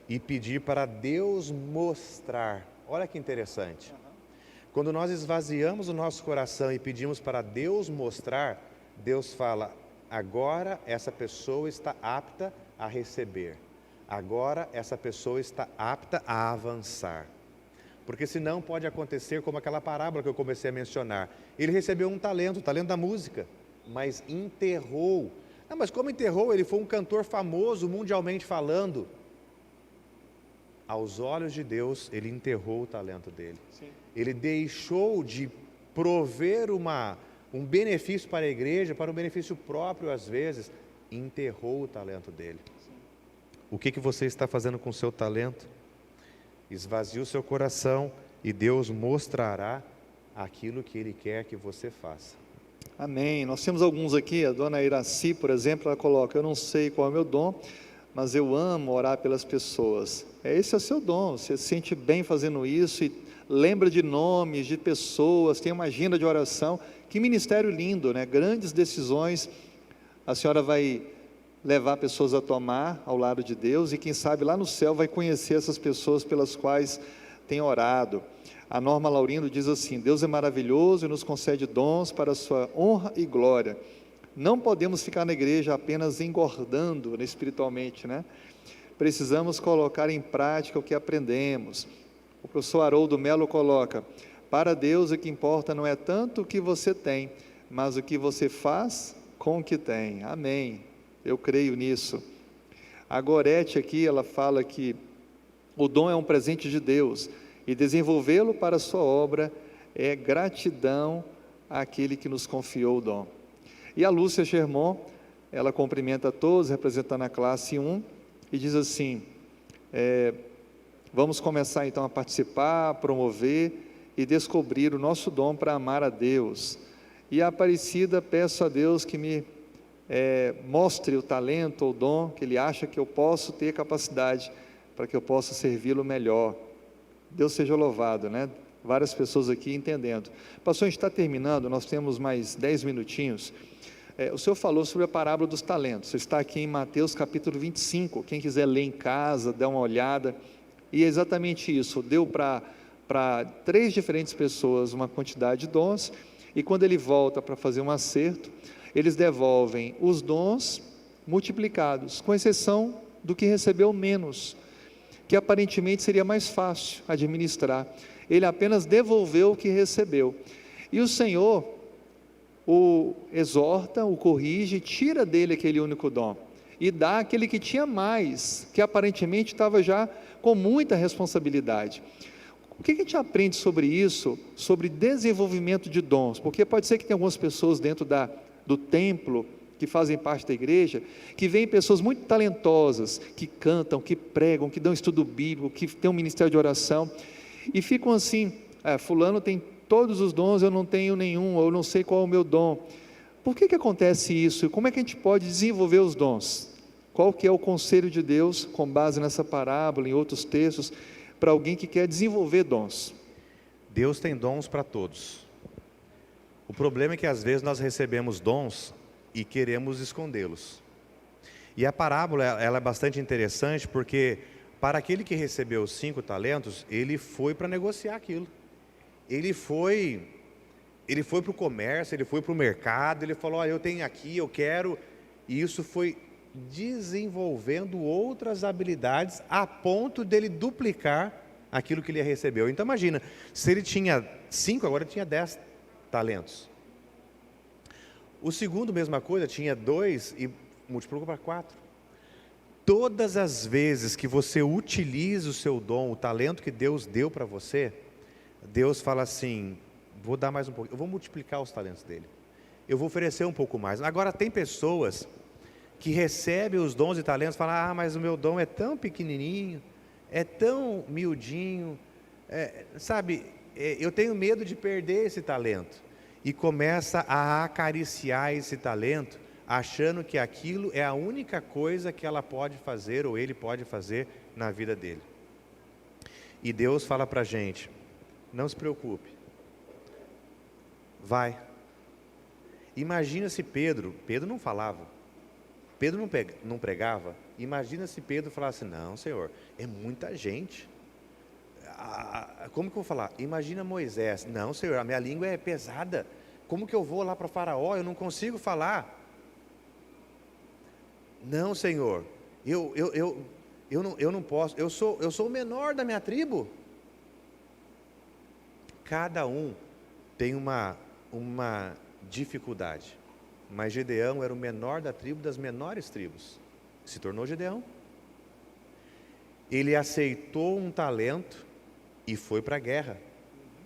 e pedir para Deus mostrar. Olha que interessante. Quando nós esvaziamos o nosso coração e pedimos para Deus mostrar, Deus fala: agora essa pessoa está apta a receber. Agora essa pessoa está apta a avançar. Porque senão pode acontecer como aquela parábola que eu comecei a mencionar. Ele recebeu um talento, o talento da música, mas enterrou. Ah, mas como enterrou? Ele foi um cantor famoso, mundialmente falando. Aos olhos de Deus, ele enterrou o talento dele. Sim. Ele deixou de prover um benefício para a igreja, para um benefício próprio às vezes, enterrou o talento dele. Sim. O que você está fazendo com o seu talento? Esvazie o seu coração e Deus mostrará aquilo que Ele quer que você faça. Amém. Nós temos alguns aqui, a dona Iraci, por exemplo, ela coloca: eu não sei qual é o meu dom, mas eu amo orar pelas pessoas. Esse é o seu dom, você se sente bem fazendo isso e lembra de nomes, de pessoas, tem uma agenda de oração. Que ministério lindo, né? Grandes decisões a senhora vai levar pessoas a tomar ao lado de Deus, e quem sabe lá no céu vai conhecer essas pessoas pelas quais tem orado. A Norma Laurindo diz assim: Deus é maravilhoso e nos concede dons para a sua honra e glória. Não podemos ficar na igreja apenas engordando, né, espiritualmente, né? Precisamos colocar em prática o que aprendemos. O professor Haroldo Melo coloca: para Deus o que importa não é tanto o que você tem, mas o que você faz com o que tem. Amém. Eu creio nisso. A Gorete aqui, ela fala que o dom é um presente de Deus, e desenvolvê-lo para a sua obra é gratidão àquele que nos confiou o dom. E a Lúcia Germont, ela cumprimenta todos, representando a classe 1, e diz assim: vamos começar então a participar, a promover e descobrir o nosso dom para amar a Deus. E a Aparecida, peço a Deus que me mostre o talento ou o dom que Ele acha que eu posso ter capacidade, para que eu possa servi-lo melhor. Deus seja louvado, né? Várias pessoas aqui entendendo. Pastor, a gente está terminando, nós temos mais 10 minutinhos. O senhor falou sobre a parábola dos talentos. Você está aqui em Mateus capítulo 25, quem quiser ler em casa, dá uma olhada, e é exatamente isso. Deu para 3 diferentes pessoas uma quantidade de dons, e quando ele volta para fazer um acerto, eles devolvem os dons multiplicados, com exceção do que recebeu menos, que aparentemente seria mais fácil administrar. Ele apenas devolveu o que recebeu, e o Senhor o exorta, o corrige, tira dele aquele único dom, e dá aquele que tinha mais, que aparentemente estava já com muita responsabilidade. O que a gente aprende sobre isso, sobre desenvolvimento de dons? Porque pode ser que tenha algumas pessoas dentro do templo, que fazem parte da igreja, que veem pessoas muito talentosas, que cantam, que pregam, que dão estudo bíblico, que têm um ministério de oração, e ficam assim: fulano tem todos os dons, eu não tenho nenhum, ou eu não sei qual é o meu dom. Por que acontece isso? E como é que a gente pode desenvolver os dons? Qual que é o conselho de Deus, com base nessa parábola, em outros textos, para alguém que quer desenvolver dons? Deus tem dons para todos. O problema é que às vezes nós recebemos dons e queremos escondê-los. E a parábola, ela é bastante interessante, porque para aquele que recebeu os 5 talentos, ele foi para negociar aquilo. Ele foi para o comércio, ele foi para o mercado, ele falou: eu tenho aqui, eu quero, e isso foi desenvolvendo outras habilidades a ponto dele duplicar aquilo que ele recebeu. Então imagina, se ele tinha 5, agora ele tinha 10 talentos. O segundo, mesma coisa, tinha 2 e multiplicou para 4. Todas as vezes que você utiliza o seu dom, o talento que Deus deu para você, Deus fala assim: vou dar mais um pouco, eu vou multiplicar os talentos dele, eu vou oferecer um pouco mais. Agora tem pessoas que recebem os dons e talentos e falam: mas o meu dom é tão pequenininho, é tão miudinho, eu tenho medo de perder esse talento, e começa a acariciar esse talento, achando que aquilo é a única coisa que ela pode fazer, ou ele pode fazer na vida dele. E Deus fala para a gente: não se preocupe, vai. Imagina se Pedro não falava, Pedro não pregava, imagina se Pedro falasse, não, Senhor, é muita gente. Como que eu vou falar? Imagina Moisés, não, Senhor, a minha língua é pesada, como que eu vou lá para Faraó, eu não consigo falar. Não, Senhor, eu não posso, eu sou o menor da minha tribo. Cada um tem uma dificuldade, mas Gedeão era o menor da tribo das menores tribos, se tornou Gedeão. Ele aceitou um talento e foi para a guerra,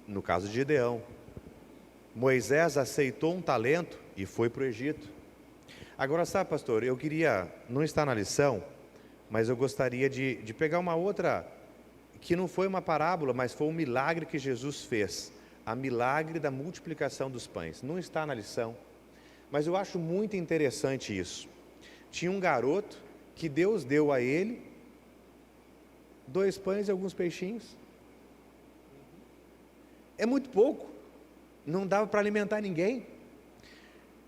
no caso de Gedeão. Moisés aceitou um talento e foi para o Egito. Agora sabe, pastor, eu queria, não está na lição, mas eu gostaria de pegar uma outra, que não foi uma parábola, mas foi um milagre que Jesus fez, a milagre da multiplicação dos pães. Não está na lição, mas eu acho muito interessante isso. Tinha um garoto que Deus deu a ele 2 pães e alguns peixinhos. É muito pouco, não dava para alimentar ninguém,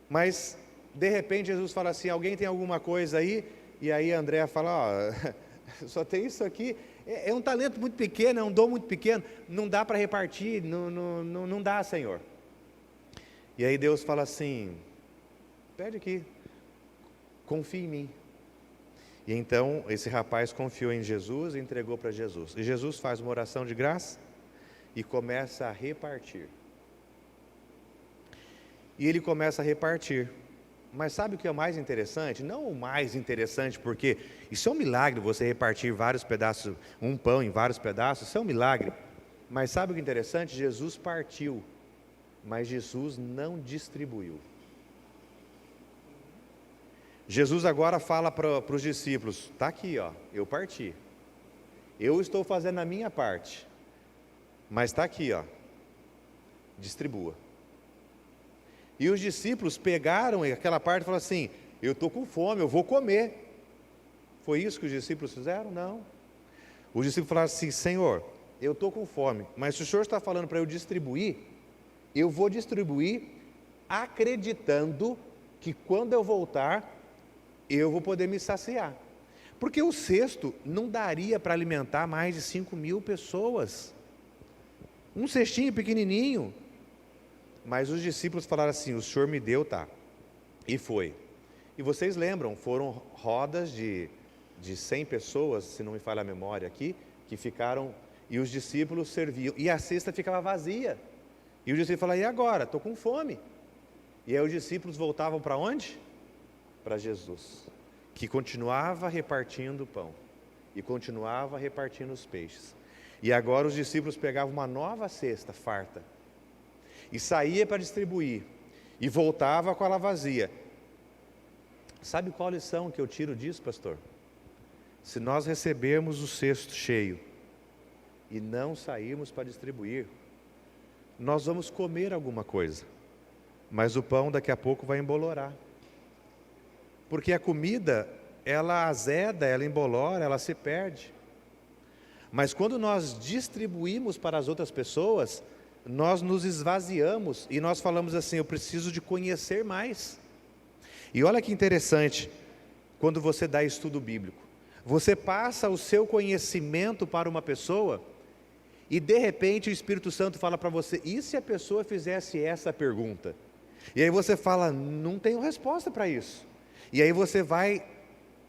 mas de repente Jesus fala assim, alguém tem alguma coisa aí? E aí André fala, só tem isso aqui, é um talento muito pequeno, é um dom muito pequeno, não dá para repartir, não dá, Senhor. E aí Deus fala assim, pede aqui, confia em mim. E então esse rapaz confiou em Jesus e entregou para Jesus. E Jesus faz uma oração de graça e começa a repartir. E ele começa a repartir. Mas sabe o que é o mais interessante? Não o mais interessante, porque isso é um milagre, você repartir vários pedaços, um pão em vários pedaços, isso é um milagre. Mas sabe o que é interessante? Jesus partiu, mas Jesus não distribuiu. Jesus agora fala para os discípulos, está aqui, ó, eu parti. Eu estou fazendo a minha parte, mas está aqui, ó, distribua. E os discípulos pegaram aquela parte e falaram assim, eu estou com fome, eu vou comer. Foi isso que os discípulos fizeram? Não. Os discípulos falaram assim, Senhor, eu estou com fome, mas se o Senhor está falando para eu distribuir, eu vou distribuir acreditando que quando eu voltar, eu vou poder me saciar. Porque o cesto não daria para alimentar mais de 5.000 pessoas. Um cestinho pequenininho. Mas os discípulos falaram assim, o Senhor me deu, tá? E foi. E vocês lembram, foram rodas de 100 pessoas, se não me falha a memória aqui, que ficaram, e os discípulos serviam, e a cesta ficava vazia. E os discípulos falaram, e agora? Estou com fome. E aí os discípulos voltavam para onde? Para Jesus, que continuava repartindo o pão, e continuava repartindo os peixes. E agora os discípulos pegavam uma nova cesta farta, e saía para distribuir, e voltava com ela vazia. Sabe qual a lição que eu tiro disso, pastor? Se nós recebermos o cesto cheio, e não sairmos para distribuir, nós vamos comer alguma coisa, mas o pão daqui a pouco vai embolorar. Porque a comida, ela azeda, ela embolora, ela se perde. Mas quando nós distribuímos para as outras pessoas, nós nos esvaziamos e nós falamos assim, eu preciso de conhecer mais. E olha que interessante, quando você dá estudo bíblico, você passa o seu conhecimento para uma pessoa e de repente o Espírito Santo fala para você, e se a pessoa fizesse essa pergunta? E aí você fala, não tenho resposta para isso. E aí você vai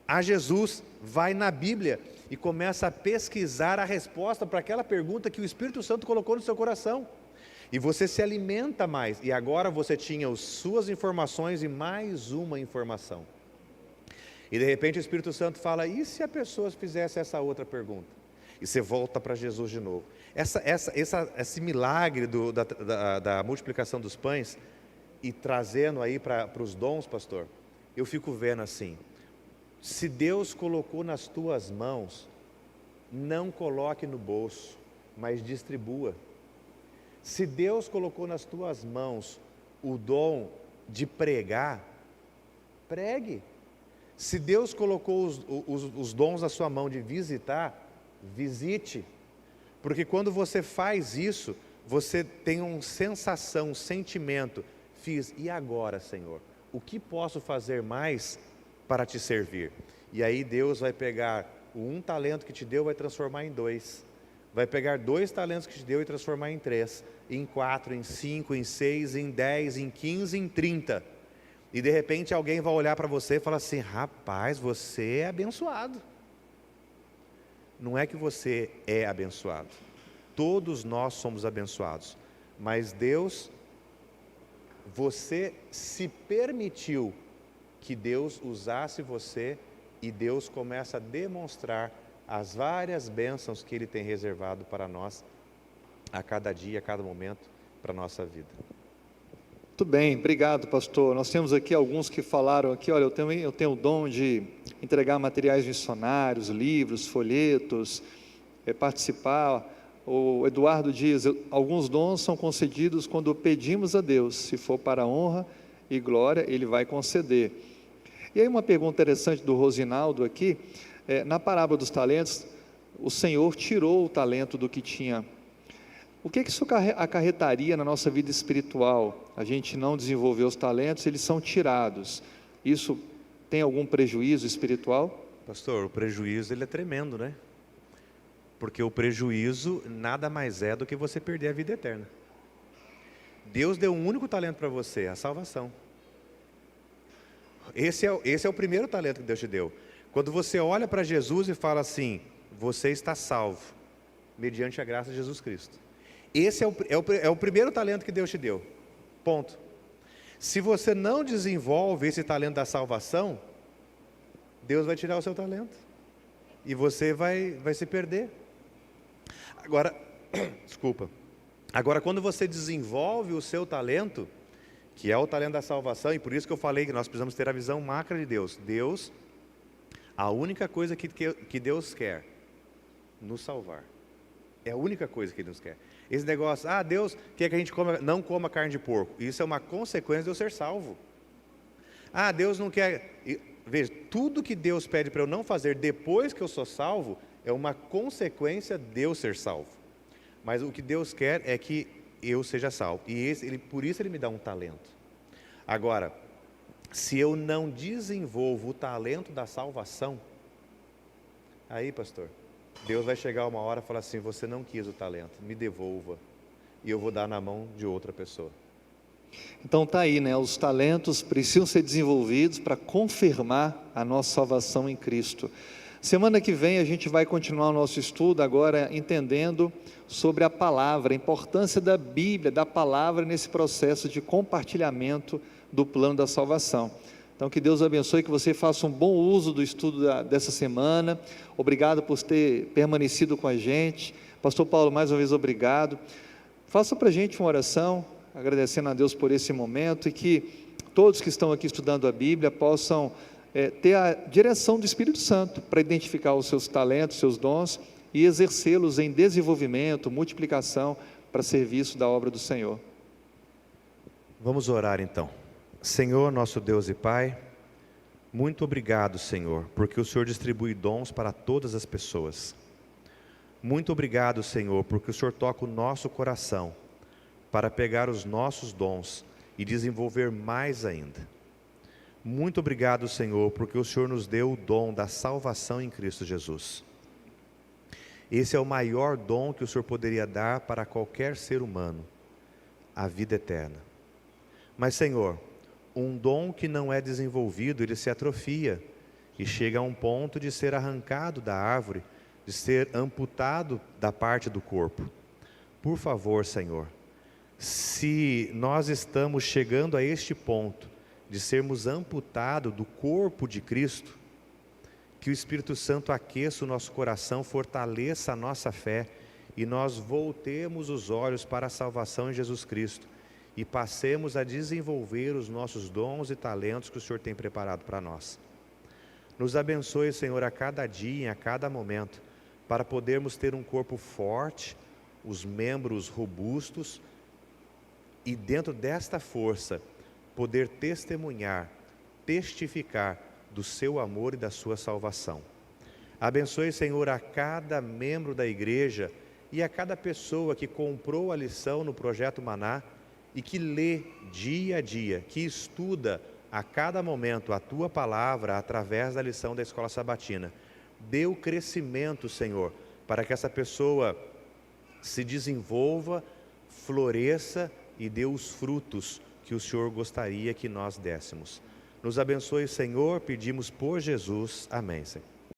a Jesus, vai na Bíblia e começa a pesquisar a resposta para aquela pergunta que o Espírito Santo colocou no seu coração. E você se alimenta mais, e agora você tinha as suas informações e mais uma informação. E de repente o Espírito Santo fala, e se a pessoa fizesse essa outra pergunta? E você volta para Jesus de novo. Esse milagre da multiplicação dos pães, e trazendo aí para os dons, pastor, eu fico vendo assim, se Deus colocou nas tuas mãos, não coloque no bolso, mas distribua. Se Deus colocou nas tuas mãos o dom de pregar, pregue. Se Deus colocou os dons na sua mão de visitar, visite. Porque quando você faz isso, você tem uma sensação, um sentimento, fiz, e agora, Senhor? O que posso fazer mais para te servir? E aí Deus vai pegar o 1 talento que te deu, vai transformar em 2. Vai pegar 2 talentos que te deu e transformar em 3, em 4, em 5, em 6, em 10, em 15, em 30. E de repente alguém vai olhar para você e falar assim, rapaz, você é abençoado. Não é que você é abençoado. Todos nós somos abençoados. Mas Deus, você se permitiu que Deus usasse você e Deus começa a demonstrar as várias bênçãos que Ele tem reservado para nós a cada dia, a cada momento, para a nossa vida. Muito bem, obrigado, pastor. Nós temos aqui alguns que falaram aqui, olha, eu tenho o dom de entregar materiais missionários, livros, folhetos, participar. O Eduardo diz, alguns dons são concedidos quando pedimos a Deus, se for para a honra e glória, Ele vai conceder. E aí uma pergunta interessante do Rosinaldo aqui, na parábola dos talentos, o Senhor tirou o talento do que tinha. O que isso acarretaria na nossa vida espiritual? A gente não desenvolveu os talentos, eles são tirados. Isso tem algum prejuízo espiritual? Pastor, o prejuízo ele é tremendo, né? Porque o prejuízo nada mais é do que você perder a vida eterna. Deus deu um único talento para você, a salvação. Esse é o primeiro talento que Deus te deu. Quando você olha para Jesus e fala assim, você está salvo, mediante a graça de Jesus Cristo. Esse é o primeiro talento que Deus te deu, ponto. Se você não desenvolve esse talento da salvação, Deus vai tirar o seu talento, e você vai se perder. Agora, desculpa, agora quando você desenvolve o seu talento, que é o talento da salvação, e por isso que eu falei que nós precisamos ter a visão macra de Deus. Deus, a única coisa que Deus quer, nos salvar. É a única coisa que Deus quer. Esse negócio, Deus quer que a gente não coma carne de porco. Isso é uma consequência de eu ser salvo. Deus não quer... Veja, tudo que Deus pede para eu não fazer depois que eu sou salvo, é uma consequência de eu ser salvo. Mas o que Deus quer é que eu seja salvo. E por isso Ele me dá um talento. Agora, se eu não desenvolvo o talento da salvação, aí, pastor, Deus vai chegar uma hora e falar assim, você não quis o talento, me devolva, e eu vou dar na mão de outra pessoa. Então está aí, né? Os talentos precisam ser desenvolvidos para confirmar a nossa salvação em Cristo. Semana que vem a gente vai continuar o nosso estudo agora entendendo sobre a palavra, a importância da Bíblia, da palavra nesse processo de compartilhamento do plano da salvação. Então que Deus abençoe, que você faça um bom uso do estudo dessa semana. Obrigado por ter permanecido com a gente. Pastor Paulo, mais uma vez obrigado. Faça para a gente uma oração, agradecendo a Deus por esse momento, e que todos que estão aqui estudando a Bíblia possam ter a direção do Espírito Santo para identificar os seus talentos, seus dons e exercê-los em desenvolvimento, multiplicação para serviço da obra do Senhor. Vamos orar então. Senhor, nosso Deus e Pai, muito obrigado, Senhor, porque o Senhor distribui dons para todas as pessoas. Muito obrigado, Senhor, porque o Senhor toca o nosso coração para pegar os nossos dons e desenvolver mais ainda. Muito obrigado, Senhor, porque o Senhor nos deu o dom da salvação em Cristo Jesus. Esse é o maior dom que o Senhor poderia dar para qualquer ser humano, a vida eterna. Mas, Senhor, um dom que não é desenvolvido, ele se atrofia e chega a um ponto de ser arrancado da árvore, de ser amputado da parte do corpo. Por favor, Senhor, se nós estamos chegando a este ponto de sermos amputados do corpo de Cristo, que o Espírito Santo aqueça o nosso coração, fortaleça a nossa fé e nós voltemos os olhos para a salvação em Jesus Cristo e passemos a desenvolver os nossos dons e talentos que o Senhor tem preparado para nós. Nos abençoe, Senhor, a cada dia, a cada momento, para podermos ter um corpo forte, os membros robustos e dentro desta força poder testemunhar, testificar do seu amor e da sua salvação. Abençoe, Senhor, a cada membro da igreja e a cada pessoa que comprou a lição no Projeto Maná e que lê dia a dia, que estuda a cada momento a Tua Palavra através da lição da Escola Sabatina. Dê o crescimento, Senhor, para que essa pessoa se desenvolva, floresça e dê os frutos que o Senhor gostaria que nós dessemos. Nos abençoe, Senhor, pedimos por Jesus. Amém, Senhor.